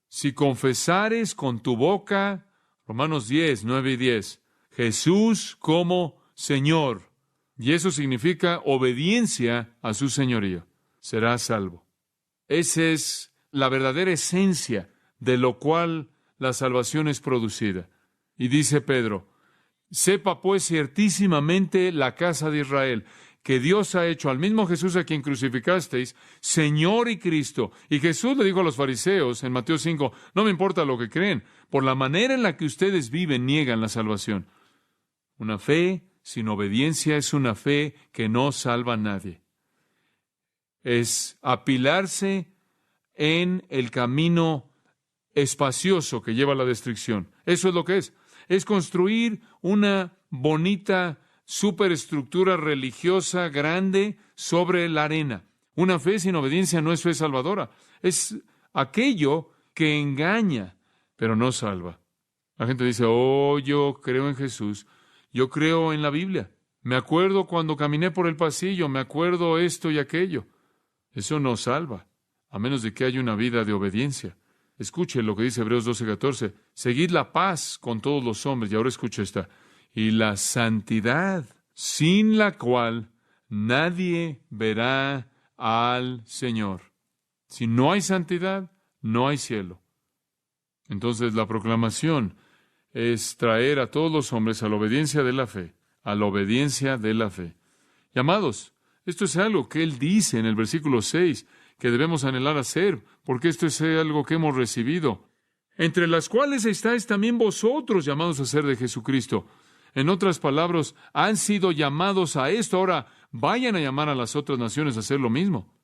Speaker 1: Si confesares con tu boca, Romanos 10, 9 y 10, Jesús como Señor, y eso significa obediencia a su señorío, serás salvo. Esa es la verdadera esencia de lo cual la salvación es producida. Y dice Pedro, sepa pues ciertísimamente la casa de Israel, que Dios ha hecho al mismo Jesús a quien crucificasteis, Señor y Cristo. Y Jesús le dijo a los fariseos en Mateo 5, no me importa lo que creen, por la manera en la que ustedes viven niegan la salvación. Una fe sin obediencia es una fe que no salva a nadie. Es apilarse en el camino espacioso que lleva a la destrucción. Eso es lo que es. Es construir una bonita superestructura religiosa grande sobre la arena. Una fe sin obediencia no es fe salvadora. Es aquello que engaña, pero no salva. La gente dice, oh, yo creo en Jesús, yo creo en la Biblia. Me acuerdo cuando caminé por el pasillo, me acuerdo esto y aquello. Eso no salva, a menos de que haya una vida de obediencia. Escuche lo que dice Hebreos 12:14. Seguid la paz con todos los hombres. Y ahora escuche esta. Y la santidad, sin la cual nadie verá al Señor. Si no hay santidad, no hay cielo. Entonces la proclamación es traer a todos los hombres a la obediencia de la fe, a la obediencia de la fe. Y amados, esto es algo que Él dice en el versículo 6, que debemos anhelar hacer, porque esto es algo que hemos recibido, entre las cuales estáis también vosotros llamados a ser de Jesucristo. En otras palabras, han sido llamados a esto. Ahora, vayan a llamar a las otras naciones a hacer lo mismo.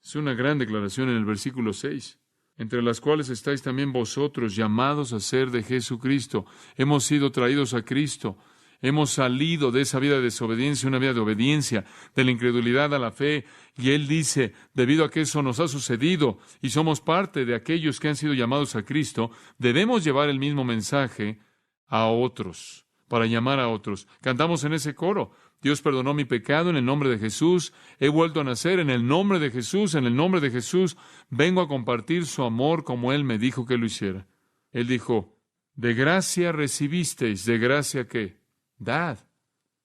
Speaker 1: Es una gran declaración en el versículo 6. Entre las cuales estáis también vosotros llamados a ser de Jesucristo. Hemos sido traídos a Cristo. Hemos salido de esa vida de desobediencia, una vida de obediencia, de la incredulidad a la fe. Y Él dice, debido a que eso nos ha sucedido y somos parte de aquellos que han sido llamados a Cristo, debemos llevar el mismo mensaje a otros, para llamar a otros. Cantamos en ese coro, Dios perdonó mi pecado en el nombre de Jesús, he vuelto a nacer en el nombre de Jesús, en el nombre de Jesús, vengo a compartir su amor como Él me dijo que lo hiciera. Él dijo, de gracia recibisteis, ¿de gracia qué? Dad.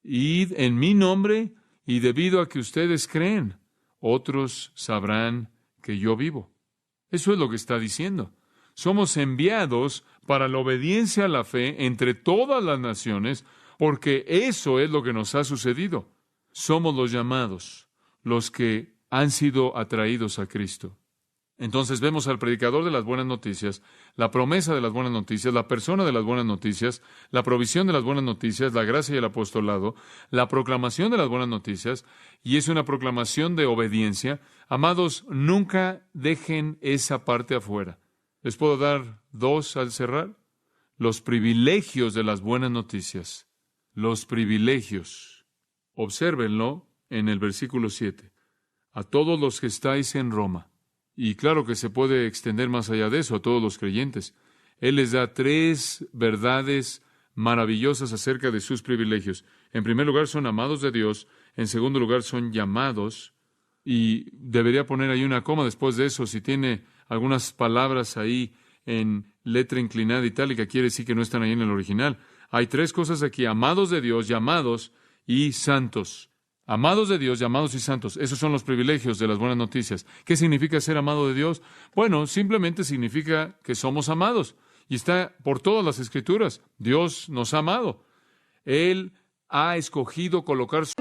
Speaker 1: Id en mi nombre, y debido a que ustedes creen, otros sabrán que yo vivo. Eso es lo que está diciendo. Somos enviados para la obediencia a la fe entre todas las naciones, porque eso es lo que nos ha sucedido. Somos los llamados, los que han sido atraídos a Cristo. Entonces vemos al predicador de las buenas noticias, la promesa de las buenas noticias, la persona de las buenas noticias, la provisión de las buenas noticias, la gracia y el apostolado, la proclamación de las buenas noticias, y es una proclamación de obediencia. Amados, nunca dejen esa parte afuera. Les puedo dar dos al cerrar. Los privilegios de las buenas noticias. Los privilegios. Obsérvenlo en el versículo 7. A todos los que estáis en Roma. Y claro que se puede extender más allá de eso, a todos los creyentes. Él les da tres verdades maravillosas acerca de sus privilegios. En primer lugar, son amados de Dios. En segundo lugar, son llamados. Y debería poner ahí una coma después de eso. Si tiene algunas palabras ahí en letra inclinada itálica, quiere decir que no están ahí en el original. Hay tres cosas aquí: amados de Dios, llamados y santos. Amados de Dios, llamados y santos. Esos son los privilegios de las buenas noticias. ¿Qué significa ser amado de Dios? Bueno, simplemente significa que somos amados. Y está por todas las Escrituras. Dios nos ha amado. Él ha escogido colocar su...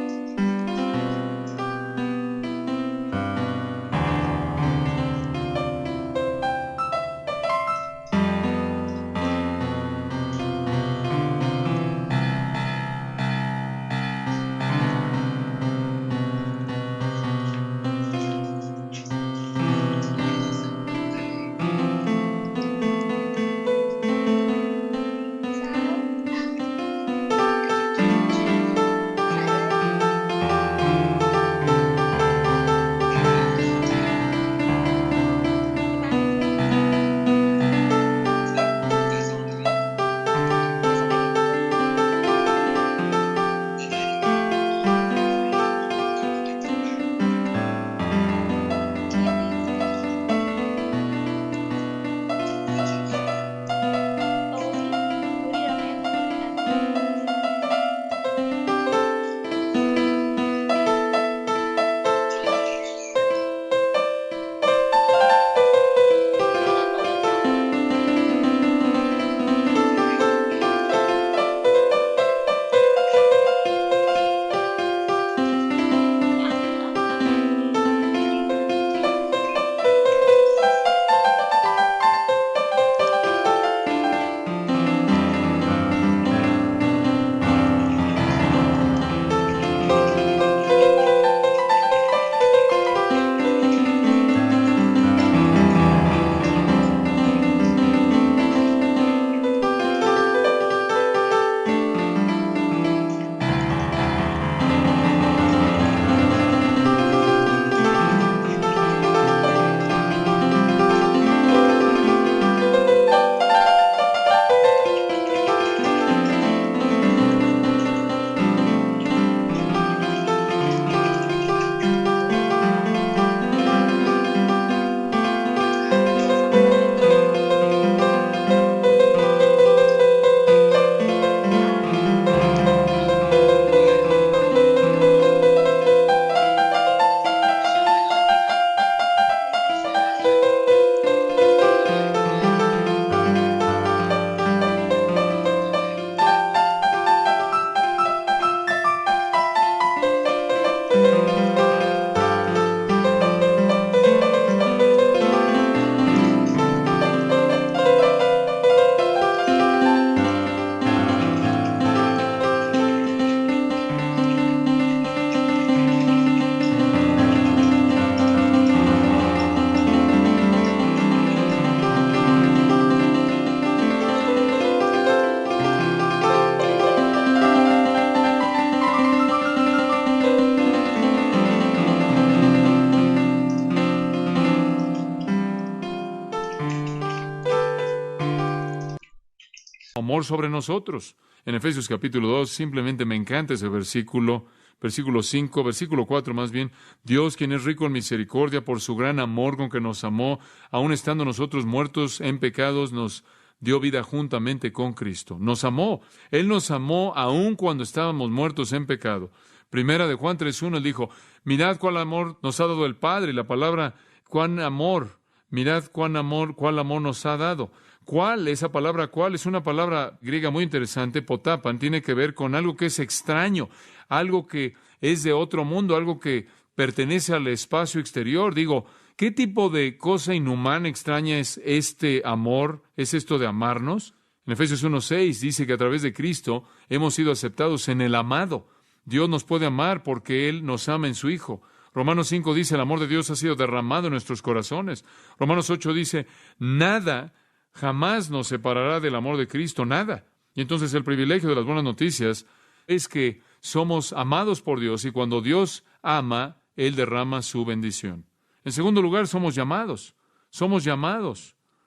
Speaker 1: amor sobre nosotros. En Efesios capítulo 2, simplemente me encanta ese versículo 5, versículo 4 más bien. Dios, quien es rico en misericordia, por su gran amor con que nos amó, aun estando nosotros muertos en pecados, nos dio vida juntamente con Cristo. Nos amó. Él nos amó aun cuando estábamos muertos en pecado. Primera de Juan 3:1, él dijo, mirad cuál amor nos ha dado el Padre. Y la palabra, cuál amor nos ha dado. ¿Cuál? Esa palabra cuál es una palabra griega muy interesante, potapan, tiene que ver con algo que es extraño, algo que es de otro mundo, algo que pertenece al espacio exterior. Digo, ¿qué tipo de cosa inhumana, extraña es este amor? ¿Es esto de amarnos? En Efesios 1:6 dice que a través de Cristo hemos sido aceptados en el amado. Dios nos puede amar porque Él nos ama en su Hijo. Romanos 5 dice, el amor de Dios ha sido derramado en nuestros corazones. Romanos 8 dice, nada jamás nos separará del amor de Cristo, nada. Y entonces el privilegio de las buenas noticias es que somos amados por Dios y cuando Dios ama, Él derrama su bendición. En segundo lugar, somos llamados.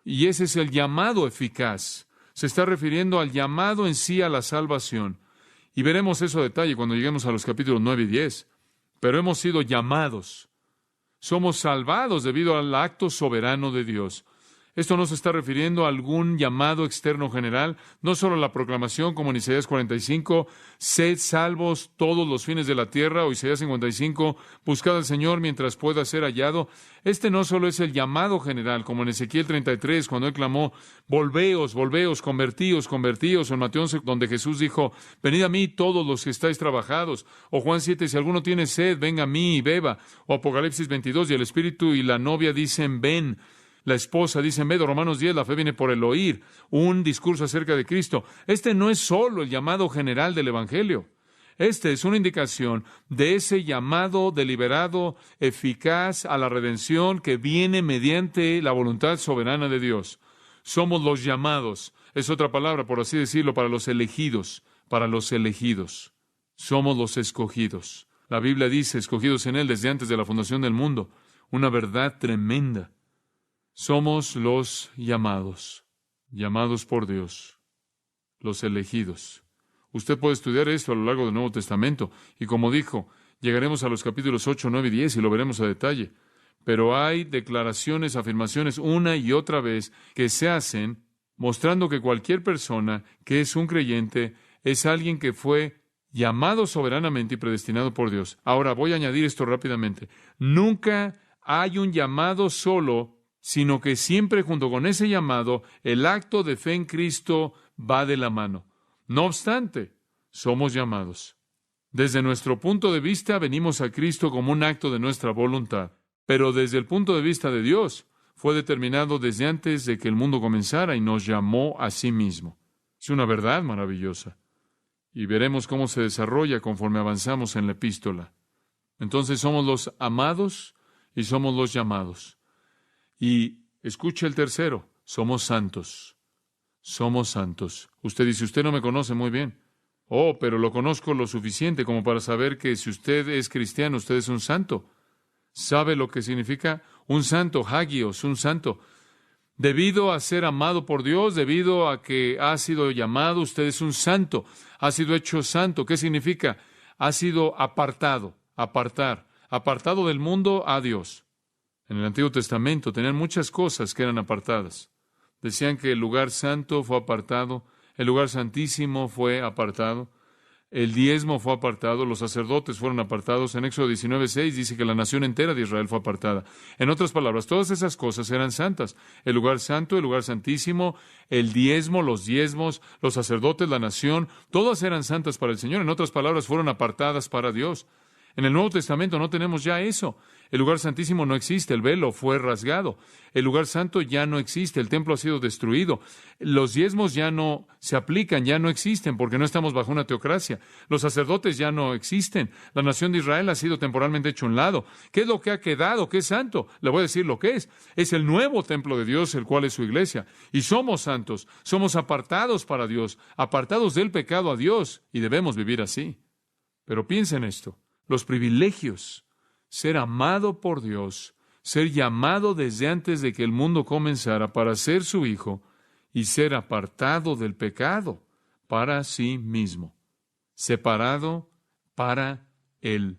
Speaker 1: Y ese es el llamado eficaz. Se está refiriendo al llamado en sí a la salvación. Y veremos eso a detalle cuando lleguemos a los capítulos 9 y 10. Pero hemos sido llamados. Somos salvados debido al acto soberano de Dios. Esto no se está refiriendo a algún llamado externo general, no solo a la proclamación como en Isaías 45, sed salvos todos los fines de la tierra, o Isaías 55, buscad al Señor mientras pueda ser hallado. Este no solo es el llamado general, como en Ezequiel 33, cuando Él clamó, volveos, convertíos, o en Mateo 11, donde Jesús dijo, venid a mí todos los que estáis trabajados, o Juan 7, si alguno tiene sed, venga a mí y beba, o Apocalipsis 22, y el Espíritu y la novia dicen, ven. La esposa dice en medio, Romanos 10, la fe viene por el oír, un discurso acerca de Cristo. Este no es solo el llamado general del Evangelio. Este es una indicación de ese llamado deliberado, eficaz a la redención que viene mediante la voluntad soberana de Dios. Somos los llamados. Es otra palabra, por así decirlo, para los elegidos. Somos los escogidos. La Biblia dice, escogidos en Él desde antes de la fundación del mundo. Una verdad tremenda. Somos los llamados por Dios, los elegidos. Usted puede estudiar esto a lo largo del Nuevo Testamento, y como dijo, llegaremos a los capítulos 8, 9 y 10 y lo veremos a detalle. Pero hay declaraciones, afirmaciones una y otra vez que se hacen mostrando que cualquier persona que es un creyente es alguien que fue llamado soberanamente y predestinado por Dios. Ahora voy a añadir esto rápidamente. Nunca hay un llamado solo, sino que siempre junto con ese llamado, el acto de fe en Cristo va de la mano. No obstante, somos llamados. Desde nuestro punto de vista, venimos a Cristo como un acto de nuestra voluntad. Pero desde el punto de vista de Dios, fue determinado desde antes de que el mundo comenzara y nos llamó a sí mismo. Es una verdad maravillosa. Y veremos cómo se desarrolla conforme avanzamos en la epístola. Entonces somos los amados y somos los llamados. Y escuche el tercero, somos santos. Usted dice, usted no me conoce muy bien. Oh, pero lo conozco lo suficiente como para saber que si usted es cristiano, usted es un santo. ¿Sabe lo que significa? Un santo, hagios, un santo. Debido a ser amado por Dios, debido a que ha sido llamado, usted es un santo. Ha sido hecho santo. ¿Qué significa? Ha sido apartado, apartado del mundo a Dios. En el Antiguo Testamento tenían muchas cosas que eran apartadas. Decían que el lugar santo fue apartado, el lugar santísimo fue apartado, el diezmo fue apartado, los sacerdotes fueron apartados. En Éxodo 19:6 dice que la nación entera de Israel fue apartada. En otras palabras, todas esas cosas eran santas. El lugar santo, el lugar santísimo, el diezmo, los diezmos, los sacerdotes, la nación, todas eran santas para el Señor. En otras palabras, fueron apartadas para Dios. En el Nuevo Testamento no tenemos ya eso. El lugar santísimo no existe, el velo fue rasgado. El lugar santo ya no existe, el templo ha sido destruido. Los diezmos ya no se aplican, ya no existen, porque no estamos bajo una teocracia. Los sacerdotes ya no existen. La nación de Israel ha sido temporalmente hecho a un lado. ¿Qué es lo que ha quedado? ¿Qué es santo? Le voy a decir lo que es. Es el nuevo templo de Dios, el cual es su iglesia. Y somos santos, somos apartados para Dios, apartados del pecado a Dios, y debemos vivir así. Pero piensa en esto. Los privilegios, ser amado por Dios, ser llamado desde antes de que el mundo comenzara para ser su hijo y ser apartado del pecado para sí mismo, separado para Él.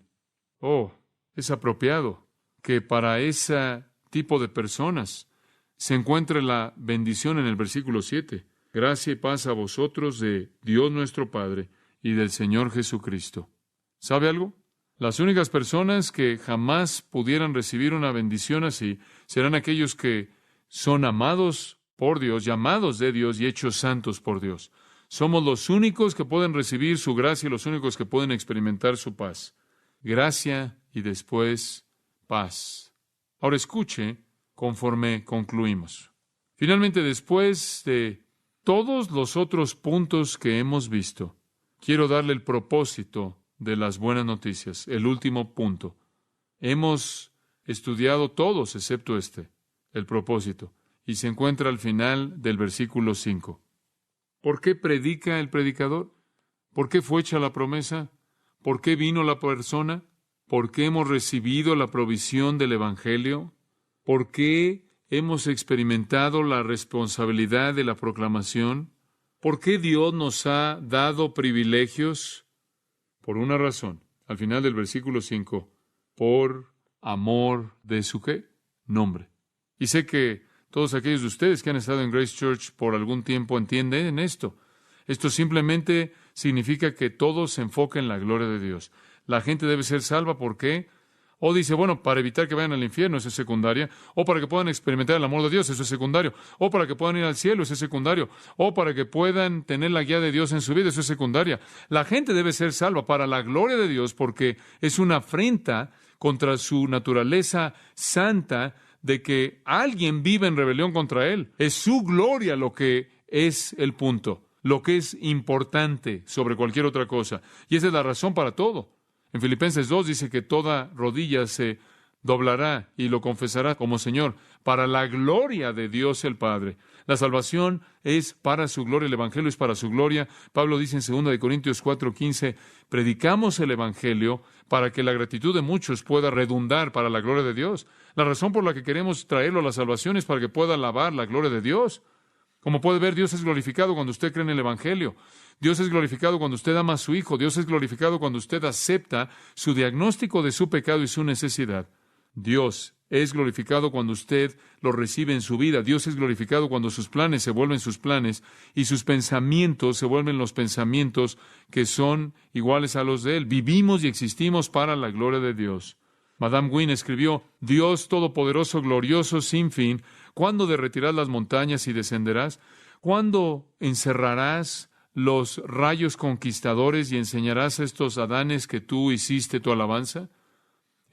Speaker 1: Oh, es apropiado que para ese tipo de personas se encuentre la bendición en el versículo 7. Gracia y paz a vosotros de Dios nuestro Padre y del Señor Jesucristo. ¿Sabe algo? Las únicas personas que jamás pudieran recibir una bendición así serán aquellos que son amados por Dios, llamados de Dios y hechos santos por Dios. Somos los únicos que pueden recibir su gracia y los únicos que pueden experimentar su paz. Gracia y después paz. Ahora escuche conforme concluimos. Finalmente, después de todos los otros puntos que hemos visto, quiero darle el propósito de las buenas noticias, el último punto. Hemos estudiado todos excepto el propósito, y se encuentra al final del versículo 5. ¿Por qué predica el predicador? ¿Por qué fue hecha la promesa? ¿Por qué vino la persona? ¿Por qué hemos recibido la provisión del Evangelio? ¿Por qué hemos experimentado la responsabilidad de la proclamación? ¿Por qué Dios nos ha dado privilegios? Por una razón, al final del versículo 5, por amor de su ¿qué? Nombre. Y sé que todos aquellos de ustedes que han estado en Grace Church por algún tiempo entienden esto. Esto simplemente significa que todo se enfoca en la gloria de Dios. La gente debe ser salva, ¿por qué? O dice, bueno, para evitar que vayan al infierno, eso es secundaria. O para que puedan experimentar el amor de Dios, eso es secundario. O para que puedan ir al cielo, eso es secundario. O para que puedan tener la guía de Dios en su vida, eso es secundaria. La gente debe ser salva para la gloria de Dios porque es una afrenta contra su naturaleza santa de que alguien vive en rebelión contra Él. Es su gloria lo que es el punto, lo que es importante sobre cualquier otra cosa. Y esa es la razón para todo. En Filipenses 2 dice que toda rodilla se doblará y lo confesará como Señor, para la gloria de Dios el Padre. La salvación es para su gloria, el Evangelio es para su gloria. Pablo dice en 2 Corintios 4:15, predicamos el Evangelio para que la gratitud de muchos pueda redundar para la gloria de Dios. La razón por la que queremos traerlo a la salvación es para que pueda alabar la gloria de Dios. Como puede ver, Dios es glorificado cuando usted cree en el Evangelio. Dios es glorificado cuando usted ama a su Hijo. Dios es glorificado cuando usted acepta su diagnóstico de su pecado y su necesidad. Dios es glorificado cuando usted lo recibe en su vida. Dios es glorificado cuando sus planes se vuelven sus planes y sus pensamientos se vuelven los pensamientos que son iguales a los de Él. Vivimos y existimos para la gloria de Dios. Madame Wynne escribió, Dios todopoderoso, glorioso, sin fin, ¿cuándo derretirás las montañas y descenderás? ¿Cuándo encerrarás los rayos conquistadores y enseñarás a estos Adanes que tú hiciste tu alabanza?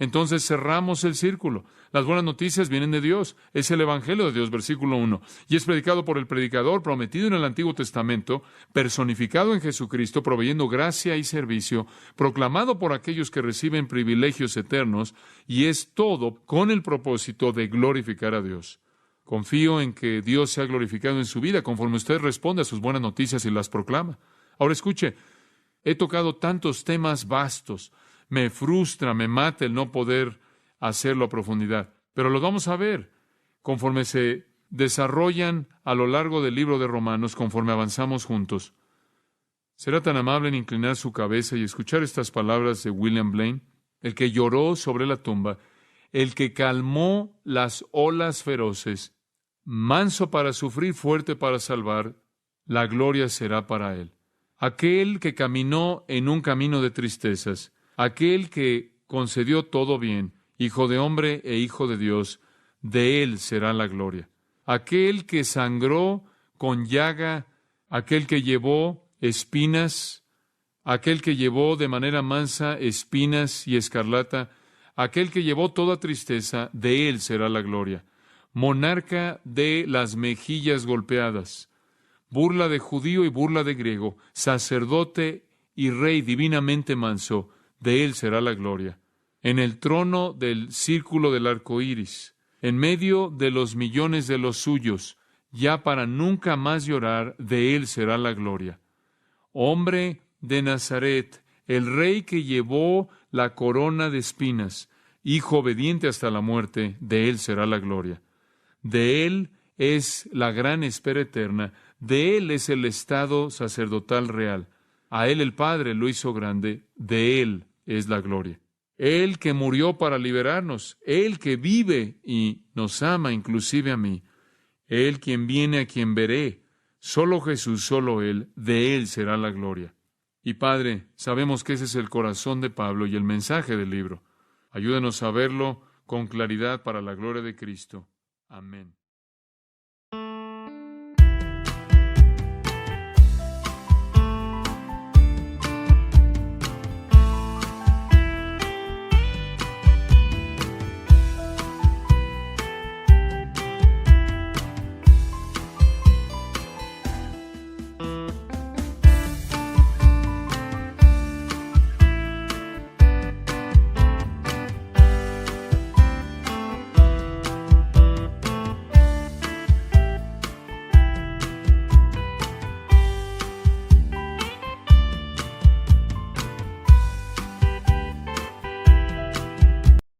Speaker 1: Entonces cerramos el círculo. Las buenas noticias vienen de Dios. Es el Evangelio de Dios, versículo 1. Y es predicado por el predicador, prometido en el Antiguo Testamento, personificado en Jesucristo, proveyendo gracia y servicio, proclamado por aquellos que reciben privilegios eternos, y es todo con el propósito de glorificar a Dios. Confío en que Dios sea glorificado en su vida conforme usted responde a sus buenas noticias y las proclama. Ahora escuche, he tocado tantos temas vastos. Me frustra, me mata el no poder hacerlo a profundidad. Pero lo vamos a ver conforme se desarrollan a lo largo del libro de Romanos, conforme avanzamos juntos. ¿Será tan amable en inclinar su cabeza y escuchar estas palabras de William Blaine? El que lloró sobre la tumba, el que calmó las olas feroces, manso para sufrir, fuerte para salvar, la gloria será para él. Aquel que caminó en un camino de tristezas, aquel que concedió todo bien, Hijo de hombre e Hijo de Dios, de él será la gloria. Aquel que sangró con llaga, aquel que llevó espinas, aquel que llevó de manera mansa espinas y escarlata, aquel que llevó toda tristeza, de él será la gloria. Monarca de las mejillas golpeadas, burla de judío y burla de griego, sacerdote y rey divinamente manso, de él será la gloria. En el trono del círculo del arco iris, en medio de los millones de los suyos, ya para nunca más llorar, de él será la gloria. Hombre de Nazaret, el rey que llevó la corona de espinas, hijo obediente hasta la muerte, de él será la gloria. De él es la gran espera eterna. De Él es el estado sacerdotal real. A Él el Padre lo hizo grande. De Él es la gloria. Él que murió para liberarnos. Él que vive y nos ama, inclusive a mí. Él quien viene, a quien veré. Solo Jesús, solo Él. De Él será la gloria. Y Padre, sabemos que ese es el corazón de Pablo y el mensaje del libro. Ayúdanos a verlo con claridad para la gloria de Cristo. Amén.